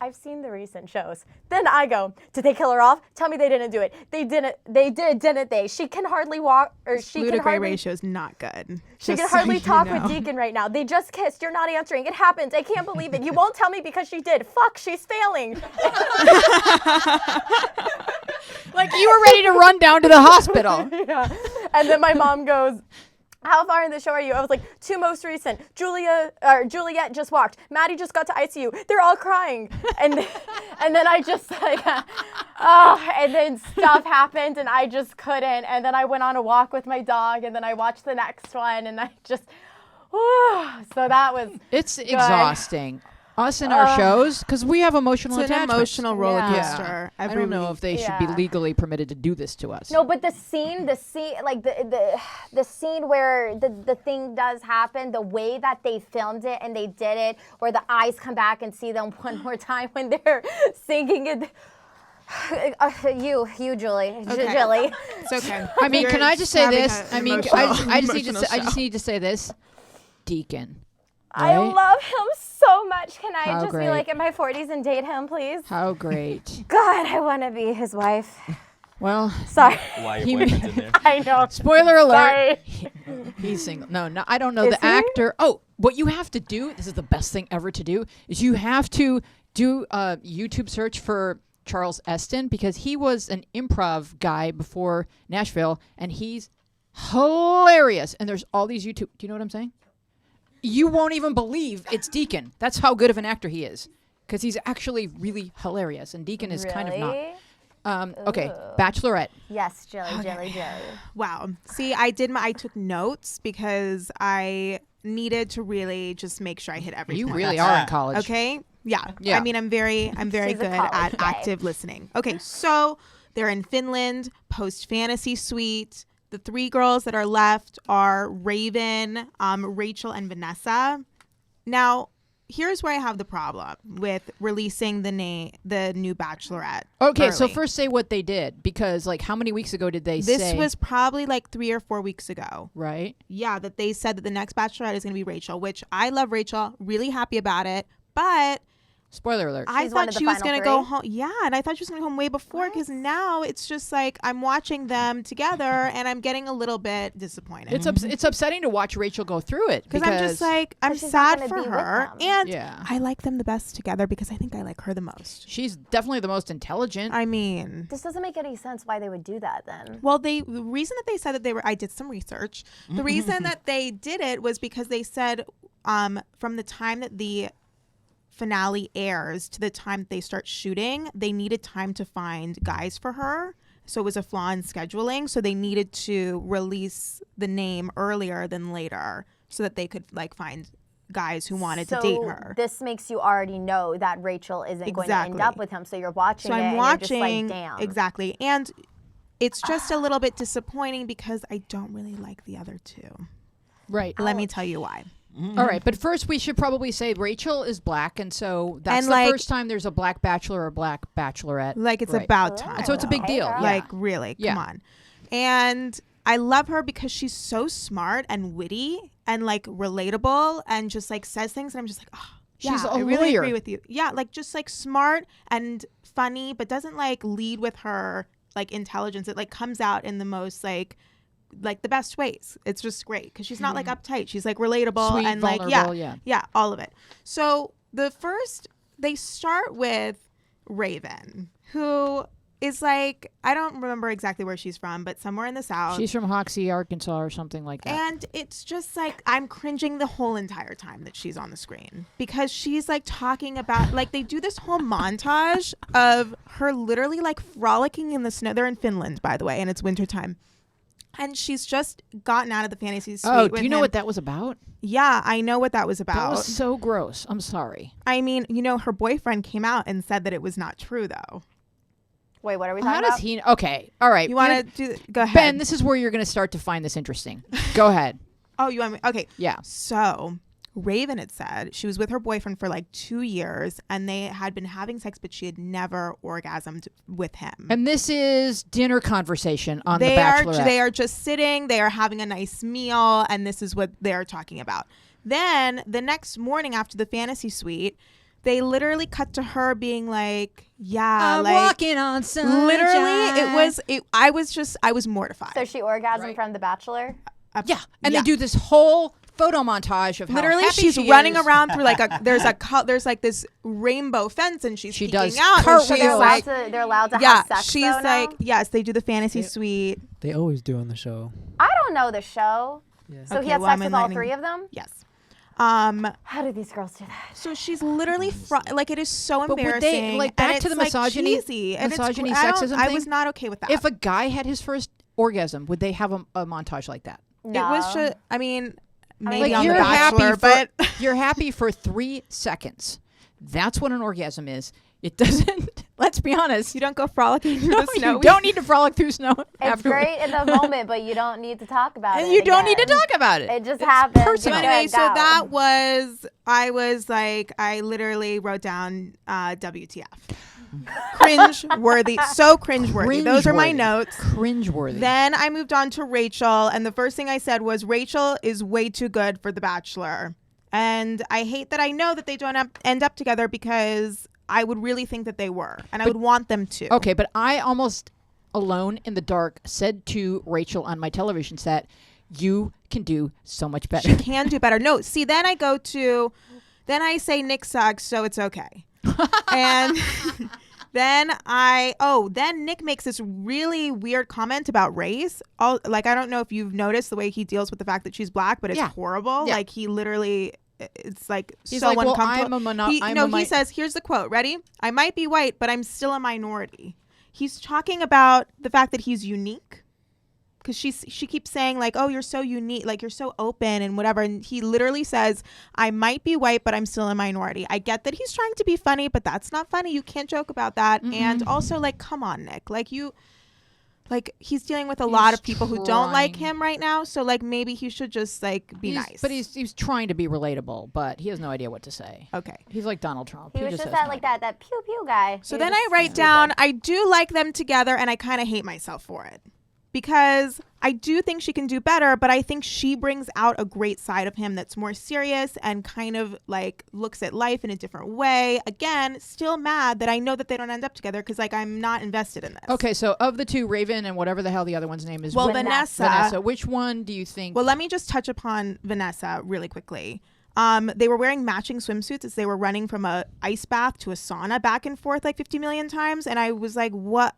I've seen the recent shows. Then I go, did they kill her off? Tell me they didn't do it. They didn't. They did, didn't they? She can hardly walk, or she can hardly. ratio is not good. She can hardly talk with Deacon right now. They just kissed. You're not answering. It happened. I can't believe it. You won't tell me because she did. Fuck, she's failing. Like you were ready to run down to the hospital. Yeah. And then my mom goes, how far in the show are you? I was like, 2 most recent. Juliet just walked. Maddie just got to ICU. They're all crying. And then I just like, and then stuff happened and I just couldn't. And then I went on a walk with my dog and then I watched the next one and I just, so that was It's good. exhausting. Us and our shows, because we have emotional It's an attachments. emotional roller coaster. I don't know if they should be legally permitted to do this to us. No, but the scene, like the scene where the thing does happen, the way that they filmed it and they did it, where the eyes come back and see them one more time when they're singing it. You, Julie, Okay. Jilly. It's okay. I mean, can I just say this? I mean, I just emotional need to say this. Deacon. I right? love him so much. Can I How just great. be like in my 40s and date him, please? How great. God, I want to be his wife. Well, sorry. Why your boyfriend's in there? I know. Spoiler alert. Sorry. He's single. No, I don't know Is the he? actor. Oh, what you have to do, this is the best thing ever to do, is you have to do a YouTube search for Charles Eston because he was an improv guy before Nashville and he's hilarious. And there's all these YouTube. Do you know what I'm saying? You won't even believe it's Deacon. That's how good of an actor he is because he's actually really hilarious. And Deacon is kind of not. Okay, Bachelorette. Yes, Jilly. Wow. See, I took notes because I needed to really just make sure I hit everything. You really are in college. Okay. Yeah. Yeah. I mean, I'm very She's good a college at babe. active listening. Okay. So they're in Finland, post fantasy suite. The 3 girls that are left are Raven, Rachel, and Vanessa. Now, here's where I have the problem with releasing the new Bachelorette. Okay, so early. first say what they did because like how many weeks ago did they say? This was probably like 3 or 4 weeks ago. Right. Yeah, that they said that the next Bachelorette is going to be Rachel, which I love Rachel, really happy about it, but spoiler alert. I She's one thought of the she was final going to 3? go home. Yeah, and I thought she was going to go home way before because now it's just like I'm watching them together and I'm getting a little bit disappointed. It's upsetting to watch Rachel go through it because I'm just like I'm she's not sad gonna for be with her, them. and Yeah. I like them the best together because I think I like her the most. she's definitely the most intelligent. I mean, This doesn't make any sense why they would do that then. well, the reason that they said that I did some research. The reason that they did it was because they said from the time that the finale airs to the time that they start shooting, they needed time to find guys for her. So it was a flaw in scheduling. So they needed to release the name earlier than later so that they could like find guys who wanted to date her. This makes you already know that Rachel isn't going to end Exactly. up with him. So you're watching So it I'm and watching you're just like, damn. exactly. And it's just a little bit disappointing because I don't really like the other 2. Right. Let me tell you why. All right, but first we should probably say Rachel is black, and so that's And, the like- first time there's a black bachelor or black bachelorette. Like it's Right. about time. And so it's a big deal. Yeah. Like really, come on. And I love her because she's so smart and witty and like relatable and just like says things and I'm just like, oh, She's yeah, a I really lawyer. agree with you. Yeah, like just like smart and funny, but doesn't like lead with her like intelligence. It like comes out in the most like the best ways. It's just great because she's not like uptight. She's like relatable Sweet, and like vulnerable, yeah, all of it. So they start with Raven, who is like, I don't remember exactly where she's from, but somewhere in the South. She's from Hoxie, Arkansas, or something like that. And it's just like I'm cringing the whole entire time that she's on the screen because she's like talking about like they do this whole montage of her literally like frolicking in the snow. They're in Finland, by the way, and it's wintertime. And she's just gotten out of the fantasy suite. Oh, with do you know him. what that was about? Yeah, I know what that was about. That was so gross. I'm sorry. I mean, her boyfriend came out and said that it was not true, though. Wait, what are we How talking does about? he? Okay, all right. You want to go ahead, Ben? This is where you're going to start to find this interesting. Go ahead. Oh, you want me? Okay. Yeah. So Raven had said she was with her boyfriend for like 2 years and they had been having sex, but she had never orgasmed with him. And this is dinner conversation on The They Bachelorette. are just sitting, they are having a nice meal, and this is what they're talking about. Then the next morning after the fantasy suite, they literally cut to her being like, yeah, I'm like walking on sunshine. literally I was mortified. So she orgasmed from The Bachelor? Yeah. And they do this whole photo montage of how literally happy she's she running is. around through like there's like this rainbow fence and she's peeking does out and cartwheels. she's They're like allowed to yeah have sex she's though now? like yes they do the fantasy suite. They always do on the show. I don't know the show. Yeah. So Okay, he had well, sex I'm with all enlightening- 3 of them? Yes. How do these girls do that? So she's literally like it is so But would embarrassing. they, like, and back it's, to the like, misogyny- cheesy, and misogyny, I don't- sexism I thing? was not okay with that. If a guy had his first orgasm, would they have a montage like that? It was just, I mean, maybe Like on you're The Bachelor, happy but you're happy for 3 seconds. That's what an orgasm is. It doesn't. Let's be honest. you don't go frolicking through No, the snow. you don't need to frolic through snow. It's afterward. great in the moment, but you don't need to talk about it. And you don't need to again. talk about it. It just It's happens. personal. So anyway, Good so go. that was I literally wrote down WTF. Cringe worthy, so cringe worthy. Those are my Cringeworthy. notes. Cringeworthy. Then I moved on to Rachel, and the first thing I said was Rachel is way too good for The Bachelor. And I hate that I know that they don't end up together because I would really think that they were, and I would want them to. Okay, but I almost alone in the dark said to Rachel on my television set, you can do so much better. She can do better. No, see, then I say Nick sucks, so it's okay. And then Nick makes this really weird comment about race. I don't know if you've noticed the way he deals with the fact that she's black, but it's horrible. Yeah. Like he literally, it's like He's so like, well, uncomfortable. He says, here's the quote. Ready? I might be white, but I'm still a minority. He's talking about the fact that he's unique. Because she keeps saying like, oh, you're so unique, like you're so open and whatever. And he literally says, I might be white, but I'm still a minority. I get that he's trying to be funny, but that's not funny. You can't joke about that. Mm-mm. And also like, come on, Nick, he's dealing with a lot of people who don't like trying. him right now. So like maybe he should just like be nice. But he's trying to be relatable, but he has no idea what to say. Okay. He's like Donald Trump. He was just just has that no like idea. that pew pew guy. So He then was I just write stupid. down, I do like them together and I kind of hate myself for it. Because I do think she can do better, but I think she brings out a great side of him that's more serious and kind of like looks at life in a different way. Again, still mad that I know that they don't end up together because like I'm not invested in this. Okay, so of the 2, Raven and whatever the hell the other one's name is. Well, Vanessa. Vanessa. Which one do you think? Well, let me just touch upon Vanessa really quickly. They were wearing matching swimsuits as they were running from a ice bath to a sauna back and forth like 50 million times. And I was like, what?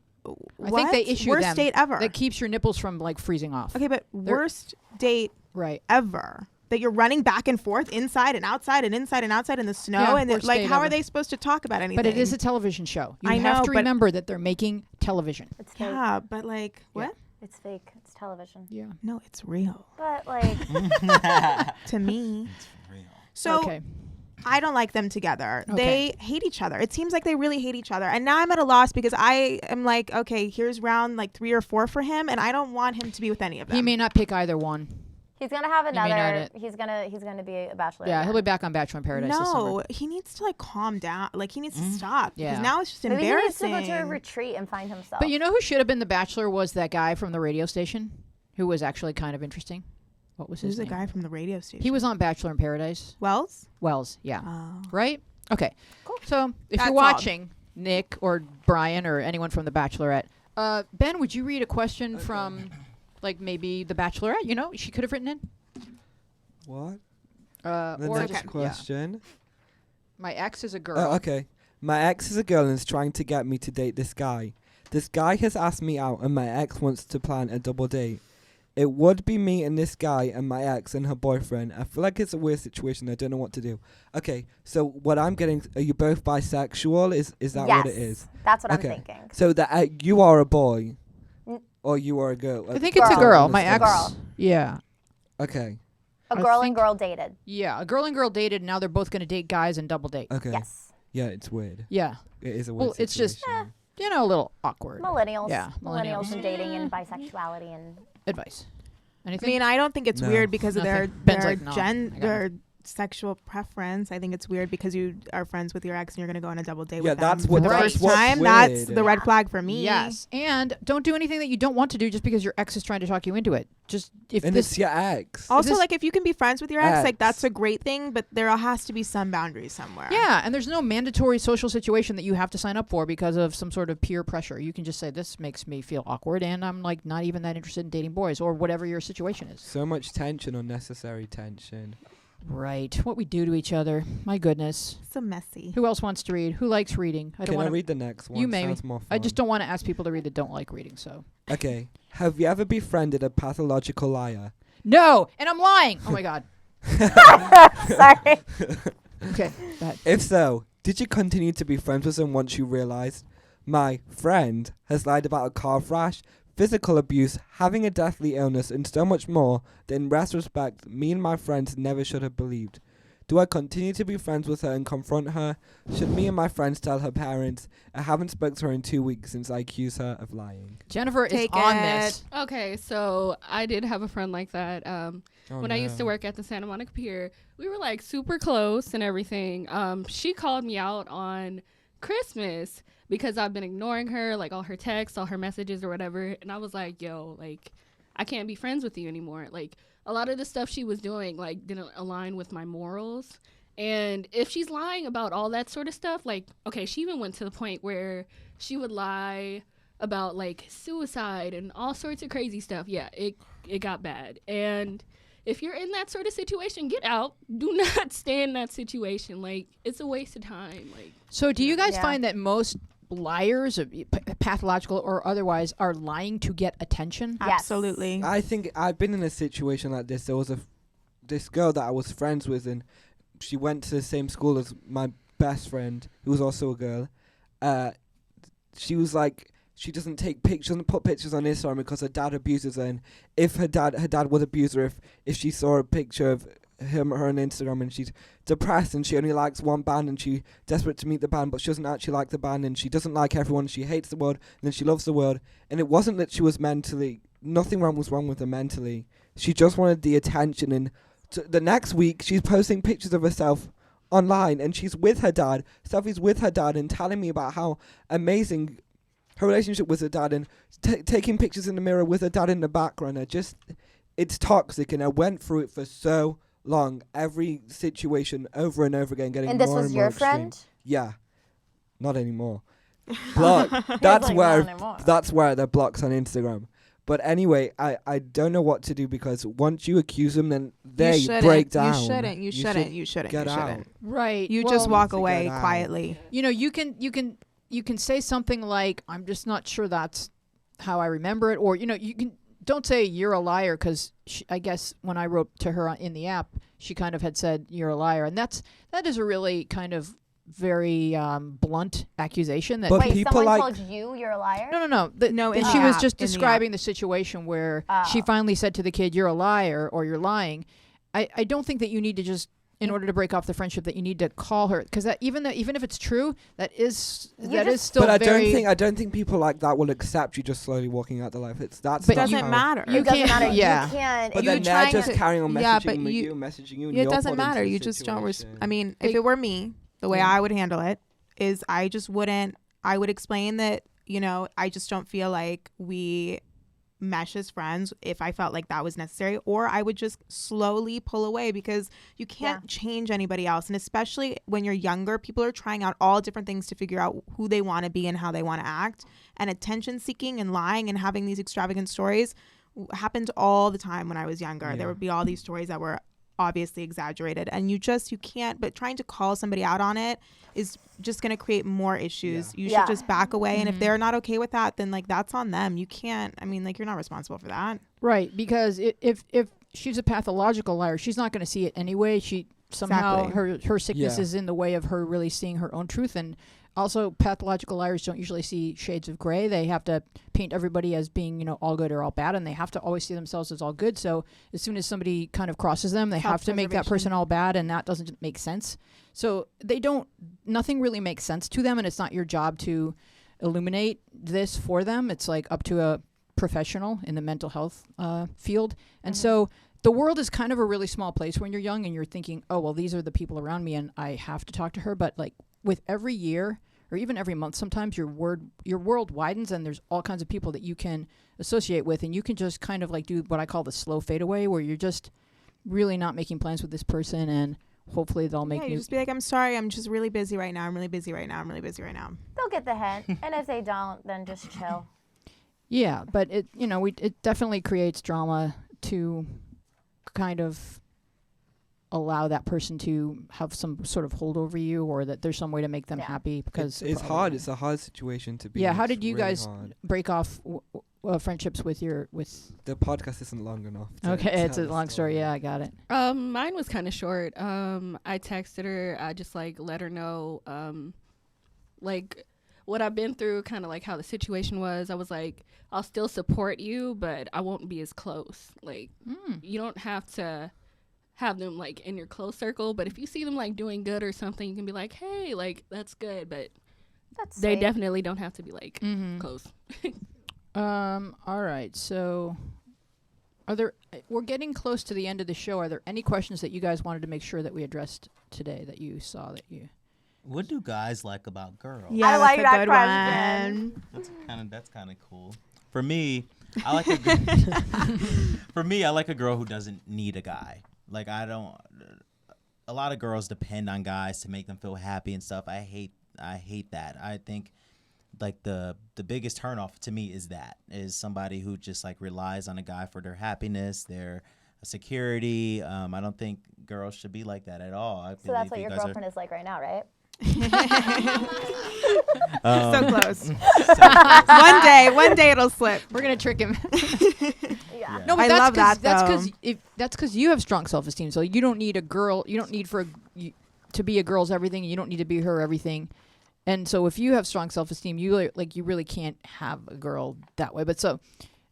I think they issue worst them date ever. that keeps your nipples from like freezing off. Okay, but worst date right ever that you're running back and forth inside and outside and inside and outside in the snow Yeah, and worst like date how ever. are they supposed to talk about anything? But it is a television show. You I have know, to but- remember that they're making television. It's fake. yeah, but like what? It's fake. It's television. Yeah. No, it's real But like, to me. So Okay. I don't like them together. Okay. They hate each other. It seems like they really hate each other. And now I'm at a loss because I am like, okay, here's round like 3 or 4 for him, and I don't want him to be with any of them. He may not pick either one. He's gonna have may not another. it. He's gonna be a bachelor. Yeah, again. he'll be back on Bachelor in Paradise this No, summer. he needs to like calm down. Like he needs to stop. Yeah. Because now it's just Maybe embarrassing. he needs to go to a retreat and find himself. But you know who should have been the Bachelor was that guy from the radio station, who was actually kind of interesting. What was his Who's the name? guy from the radio station? He was on Bachelor in Paradise. Wells. Wells, yeah. Oh. Right? Okay. Cool. So if That's you're all. watching, Nick or Brian or anyone from the Bachelorette, Ben, would you read a question from, like, maybe the Bachelorette? You know, she could have written in. What? The The next just, question. My ex is a girl. Oh, okay. My ex is a girl and is trying to get me to date this guy. This guy has asked me out and my ex wants to plan a double date. It would be me and this guy and my ex and her boyfriend. I feel like it's a weird situation. I don't know what to do. Okay, so what I'm getting, are you both bisexual? Is that what it is? That's what Okay. I'm thinking. So that you are a boy or you are a girl? I think it's a girl. My ex. Girl. Yeah. Okay. A girl and girl dated. Yeah, a girl and girl dated, and now they're both going to date guys and double date. Okay. Yes. Yeah, it's weird. Yeah. It is a weird Well, it's just, situation. you know, a little awkward. Millennials. Yeah, Millennials millennials. and dating and bisexuality and. Advice. I Anything? mean, I don't think it's No. weird because of Nothing. their Ben's like, no, I got gender, sexual preference. I think it's weird because you are friends with your ex and you're going to go on a double date Yeah, with them that's for what- the that's first what's time. That's weird. the red flag for me. Yes, and don't do anything that you don't want to do just because your ex is trying to talk you into it. Just if And this, it's your ex. Also, this- like if you can be friends with your ex, like Ex. that's a great thing, but there has to be some boundaries somewhere. yeah, and there's no mandatory social situation that you have to sign up for because of some sort of peer pressure. You can just say this makes me feel awkward, and I'm like not even that interested in dating boys or whatever your situation is. So much tension, unnecessary tension. Right, what we do to each other. My goodness. So messy. Who else wants to read? Who likes reading? I don't Can I want read the next one? You may. Sounds more fun. I just don't want to ask people to read that don't like reading. So Okay. Have you ever befriended a pathological liar? no, and I'm lying. Oh my god. Sorry. Okay. Go ahead. If so, did you continue to be friends with them once you realized my friend has lied about a car crash, physical abuse, having a deathly illness, and so much more that in retrospect, me and my friends never should have believed? Do I continue to be friends with her and confront her? Should me and my friends tell her parents? I haven't spoken to her in 2 weeks since I accuse her of lying. Jennifer is Take on it. this. Okay, so I did have a friend like that. Oh, when I used to no. work at the Santa Monica Pier, we were like super close and everything. She called me out on Christmas because I've been ignoring her, like all her texts, all her messages or whatever. And I was like, yo, like, I can't be friends with you anymore. Like, a lot of the stuff she was doing, like, didn't align with my morals. And if she's lying about all that sort of stuff, like, okay, she even went to the point where she would lie about, like, suicide and all sorts of crazy stuff. Yeah, it got bad. And if you're in that sort of situation, get out. Do not stay in that situation. Like, it's a waste of time. Like, So do you guys Yeah. find that most liars, pathological or otherwise, are lying to get attention? Yes. Absolutely. I think I've been in a situation like this. There was this girl that I was friends with, and she went to the same school as my best friend, who was also a girl. She was like, she doesn't take pictures, doesn't put pictures on Instagram because her dad abuses her. And if her dad would abuse her if she saw a picture of her on Instagram, and she's depressed and she only likes one band and she's desperate to meet the band, but she doesn't actually like the band, and she doesn't like everyone. She hates the world, and then she loves the world. And it wasn't that she was mentally, nothing was wrong with her mentally. She just wanted the attention. And the next week she's posting pictures of herself online, and she's with her dad, selfies with her dad, and telling me about how amazing her relationship with her dad, and taking pictures in the mirror with her dad in the background. It's toxic, and I went through it for so long, every situation over and over again, getting And this more was and more your extreme. friend? Yeah, not anymore. Block. That's like, where not anymore. that's where they're blocks on Instagram. But anyway, I don't know what to do, because once you accuse them, then they break down. You shouldn't. You shouldn't. should You shouldn't. get You out. shouldn't. Right. You Well, just walk to away get out. quietly. You know, you can say something like, I'm just not sure that's how I remember it. Or, you know, you can don't say you're a liar, because I guess when I wrote to her in the app, she kind of had said you're a liar. And that is a really kind of very blunt accusation. That But Wait, people someone like- told you you're a liar? No. No, in She the was app, just in the describing the situation where she Oh. finally said to the kid, you're a liar or you're lying. I don't think that you need to just in order to break off the friendship that you need to call her, because that even if it's true, that is still. But I very don't think people like that will accept you just slowly walking out the life. That's But not it doesn't how- matter. It doesn't matter. Yeah. You can't. But You're then they're trying just to- carrying on yeah, messaging but with you- you, messaging you. And It you're doesn't put into matter. the You just don't. situation. I mean, if it were me, the way I would handle it is I just wouldn't. I would explain that, you know, I just don't feel like we mesh as friends if I felt like that was necessary, or I would just slowly pull away, because you can't change anybody else. And especially when you're younger, people are trying out all different things to figure out who they want to be and how they want to act. And attention seeking and lying and having these extravagant stories happened all the time when I was younger. Yeah. There would be all these stories that were obviously exaggerated, and you can't, but trying to call somebody out on it is just going to create more issues. You should just back away. And if they're not okay with that, then like that's on them. You can't, I mean, like, you're not responsible for that. right, because if she's a pathological liar, she's not going to see it anyway. She somehow her sickness is in the way of her really seeing her own truth. And also, pathological liars don't usually see shades of gray. They have to paint everybody as being, you know, all good or all bad, and they have to always see themselves as all good. So as soon as somebody kind of crosses them, they have to make that person all bad, and that doesn't make sense. So nothing really makes sense to them, and it's not your job to illuminate this for them. It's like up to a professional in the mental health field. And so the world is kind of a really small place when you're young, and you're thinking, oh, well, these are the people around me, and I have to talk to her. But like with every year or even every month, sometimes your world widens, and there's all kinds of people that you can associate with, and you can just kind of like do what I call the slow fade away, where you're just really not making plans with this person, and hopefully they'll make you just be like, I'm sorry, I'm just really busy right now. I'm really busy right now. They'll get the hint, and if they don't, then just chill. Yeah, but it definitely creates drama to kind of allow that person to have some sort of hold over you, or that there's some way to make them happy, because it's hard. It's a hard situation to be. Yeah, in. how It's did you really guys hard. break off friendships with the podcast isn't long enough. Okay, it's a tell the long story. Yeah, I got it. Mine was kind of short. I texted her. I just like let her know like what I've been through, kind of like how the situation was. I was like, I'll still support you, but I won't be as close. Like you don't have to have them like in your close circle, but if you see them like doing good or something, you can be like, hey, like that's good, but they definitely don't have to be like close. All right, so we're getting close to the end of the show. Are there any questions that you guys wanted to make sure that we addressed today, that you saw that you What do guys like about girls? Yeah, I like that's a that good question. one. That's kind of cool. For me, I like a girl who doesn't need a guy. Like a lot of girls depend on guys to make them feel happy and stuff. I hate that. I think like the biggest turnoff to me is somebody who just like relies on a guy for their happiness, their security. I don't think girls should be like that at all. So that's what your girlfriend is like right now, right? So close. One day it'll slip. We're gonna trick him. Yeah. No, but I that's love that, that's because you have strong self-esteem. So you don't need a girl. You don't need to be a girl's everything. You don't need to be her everything. And so if you have strong self-esteem, you really can't have a girl that way. But so,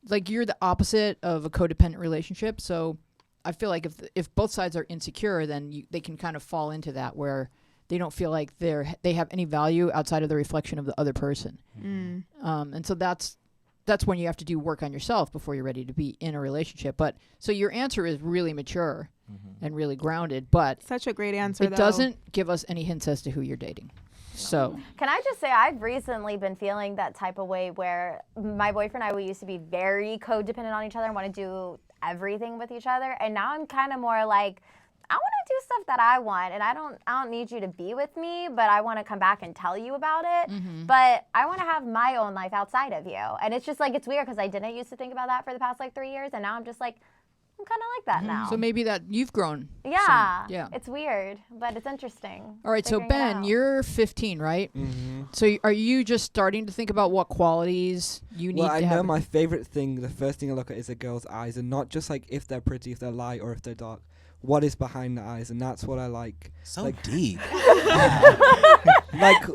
like, you're the opposite of a codependent relationship. So I feel like if both sides are insecure, then they can kind of fall into that where they don't feel like they have any value outside of the reflection of the other person. And so that's when you have to do work on yourself before you're ready to be in a relationship. But so your answer is really mature and really grounded, but such a great answer. It doesn't give us any hints as to who you're dating. So can I just say I've recently been feeling that type of way where my boyfriend and I, we used to be very codependent on each other and want to do everything with each other, and now I'm kind of more like, I want to do stuff that I want, and I don't need you to be with me, but I want to come back and tell you about it. But I want to have my own life outside of you. And it's just like, it's weird because I didn't used to think about that for the past like 3 years, and now I'm just like, I'm kind of like that now. So maybe that you've grown. Yeah. Yeah. It's weird, but it's interesting. All right, so Ben, you're 15, right? So are you just starting to think about what qualities you need Well, to I have? know my favorite thing, the first thing I look at is a girl's eyes, and not just like if they're pretty, if they're light, or if they're dark. What is behind the eyes, and that's what I like. So like, deep. Like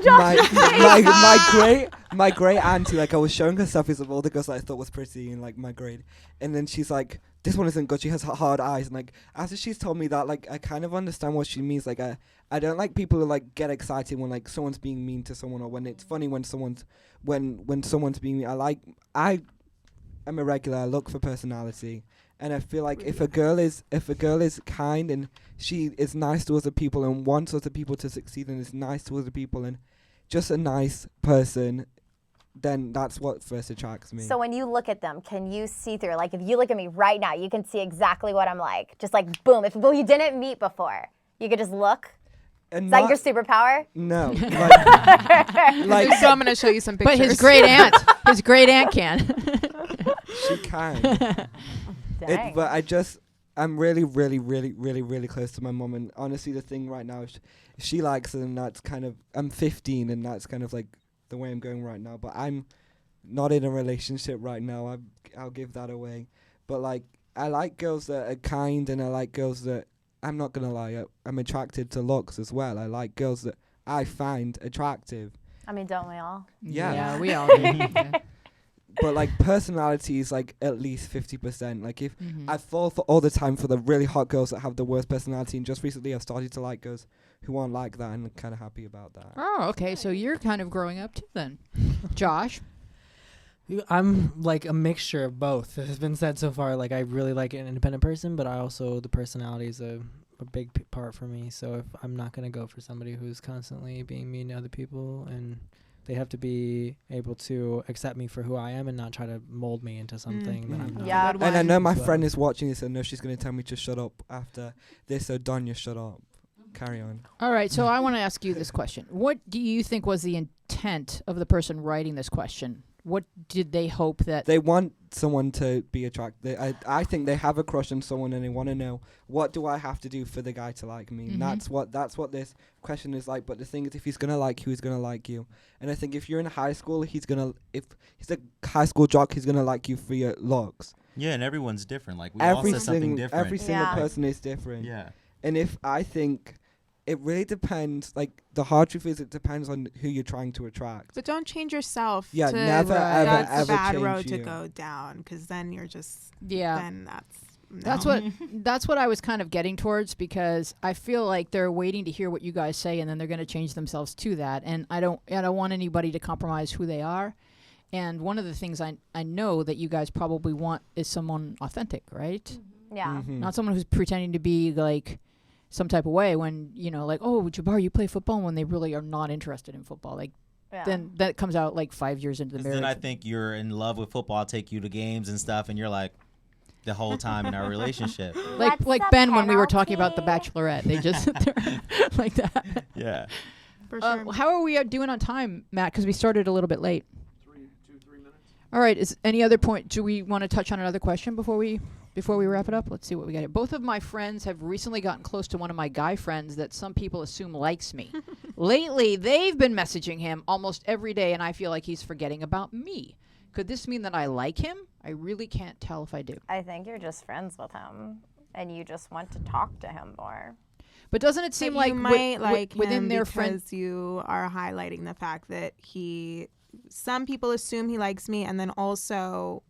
my great auntie, like I was showing her selfies of all the girls that I thought was pretty in like my grade, and then she's like, this one isn't good. She has hard eyes. And like after she's told me that, like I kind of understand what she means. Like I don't like people who like get excited when like someone's being mean to someone, or when it's funny when someone's being mean. I am a regular. I look for personality. And I feel like if a girl is kind and she is nice to other people and wants other people to succeed and is nice to other people and just a nice person, then that's what first attracts me. So when you look at them, can you see through? Like if you look at me right now, you can see exactly what I'm like. Just like boom. If you didn't meet before, you could just look. Is that your superpower? No. So I'm gonna show you some pictures. But his great aunt can. She can. But I'm really, really, really, really, really close to my mom, and honestly, the thing right now, if she likes it, and that's kind of, I'm 15, and that's kind of like the way I'm going right now. But I'm not in a relationship right now. I'll give that away. But like, I like girls that are kind, and I like girls that, I'm not gonna lie, I'm attracted to looks as well. I like girls that I find attractive. I mean, don't we all? Yeah, we all do. Yeah. But like personality is like at least 50%. Like if I fall for all the time for the really hot girls that have the worst personality, and just recently I've started to like girls who aren't like that, and I'm kind of happy about that. Oh, okay. So you're kind of growing up too then. Josh? I'm like a mixture of both. It has been said so far. Like I really like an independent person, but the personality is a big part for me. So if I'm not going to go for somebody who's constantly being mean to other people, and they have to be able to accept me for who I am and not try to mold me into something that I'm not. Yeah. And I know my friend is watching this, and I know she's going to tell me to shut up after this. So Donya, shut up. Carry on. All right. So I want to ask you this question. What do you think was the intent of the person writing this question? What did they hope that... They want someone to be attracted. I think they have a crush on someone, and they want to know, what do I have to do for the guy to like me? And that's what this question is like. But the thing is, if he's going to like you, he's going to like you. And I think if you're in high school, if he's a high school jock, he's going to like you for your looks. Yeah, and everyone's different. Like, we all say something different. Every single person is different. Yeah. And I think... It really depends. Like, the hard truth is, it depends on who you're trying to attract. But don't change yourself. Yeah, never, that's ever a bad change road you. to go down, because then you're just... Yeah. Then that's what I was kind of getting towards, because I feel like they're waiting to hear what you guys say, and then they're going to change themselves to that. And I don't want anybody to compromise who they are. And one of the things I know that you guys probably want is someone authentic, right? Yeah. Not someone who's pretending to be like... some type of way when, like, oh, Jabbar, you play football, when they really are not interested in football. Like, then that comes out like 5 years into the marriage. Then I think you're in love with football. I'll take you to games and stuff, and you're like, the whole time in our relationship. like Ben when we were talking about the Bachelorette. They just sit there like that. Yeah. For sure. How are we doing on time, Matt? Because we started a little bit late. 3 minutes. All right. Is any other point? Do we want to touch on another question before we wrap it up? Let's see what we got here. Both of my friends have recently gotten close to one of my guy friends that some people assume likes me. Lately, they've been messaging him almost every day, and I feel like he's forgetting about me. Could this mean that I like him? I really can't tell if I do. I think you're just friends with him, and you just want to talk to him more. But doesn't it seem like you might like within him their because friends, you are highlighting the fact that some people assume he likes me, and then also...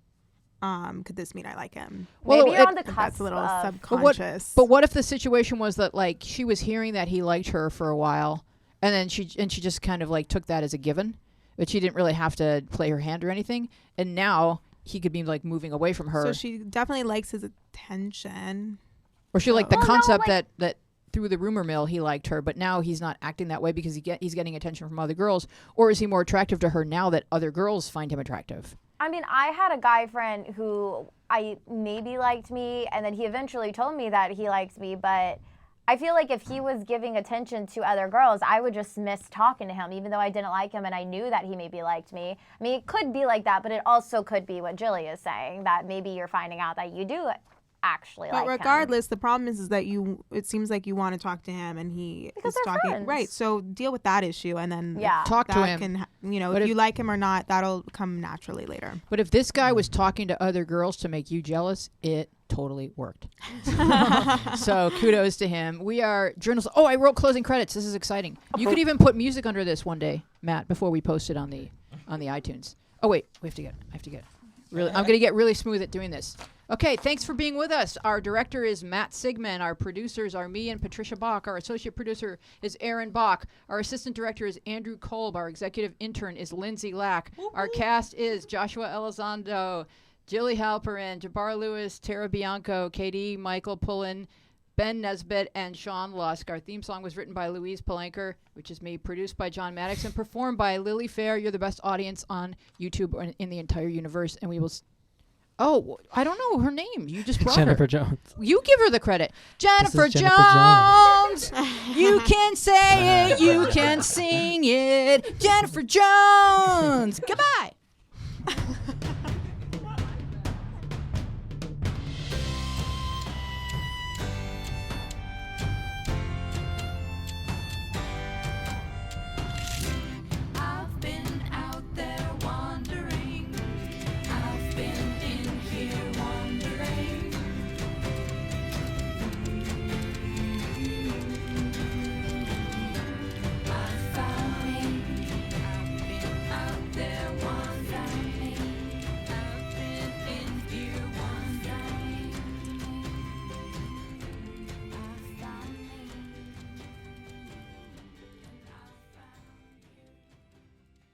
could this mean I like him? Maybe you're on the cusp. That's a little of subconscious. But what if the situation was that like she was hearing that he liked her for a while, and then she just kind of like took that as a given, but she didn't really have to play her hand or anything, and now he could be like moving away from her. So she definitely likes his attention. Or she liked the concept that through the rumor mill he liked her, but now he's not acting that way because he's getting attention from other girls. Or is he more attractive to her now that other girls find him attractive? I mean, I had a guy friend who I maybe liked me, and then he eventually told me that he liked me, but I feel like if he was giving attention to other girls, I would just miss talking to him, even though I didn't like him and I knew that he maybe liked me. I mean, it could be like that, but it also could be what Jilly is saying, that maybe you're finding out that you do actually like him. But regardless, the problem is that it seems like you want to talk to him, and he is talking. Friends. Right, so deal with that issue, and then talk to him. If you like him or not, that'll come naturally later. But if this guy was talking to other girls to make you jealous, it totally worked. So kudos to him. We are journalists. Oh, I wrote closing credits. This is exciting. You could even put music under this one day, Matt, before we post it on the iTunes. Oh wait, I have to get really. I'm gonna get really smooth at doing this. Okay, thanks for being with us. Our director is Matt Sigman. Our producers are me and Patricia Bach. Our associate producer is Aaron Bach. Our assistant director is Andrew Kolb. Our executive intern is Lindsey Lack. Our cast is Joshua Elizondo, Jilly Halperin, Jabbar Lewis, Tara Bianco, KatieMichal Pullen, Ben Nesbit, and Sean Lusk. Our theme song was written by Louise Palanker, which is me, produced by John Maddox, and performed by Lily Fair. You're the best audience on YouTube or in the entire universe, and we will... Oh, I don't know her name. You just brought Jennifer her. Jones. You give her the credit. Jennifer Jennifer Jones. You can say it. You can sing it. Jennifer Jones. Goodbye.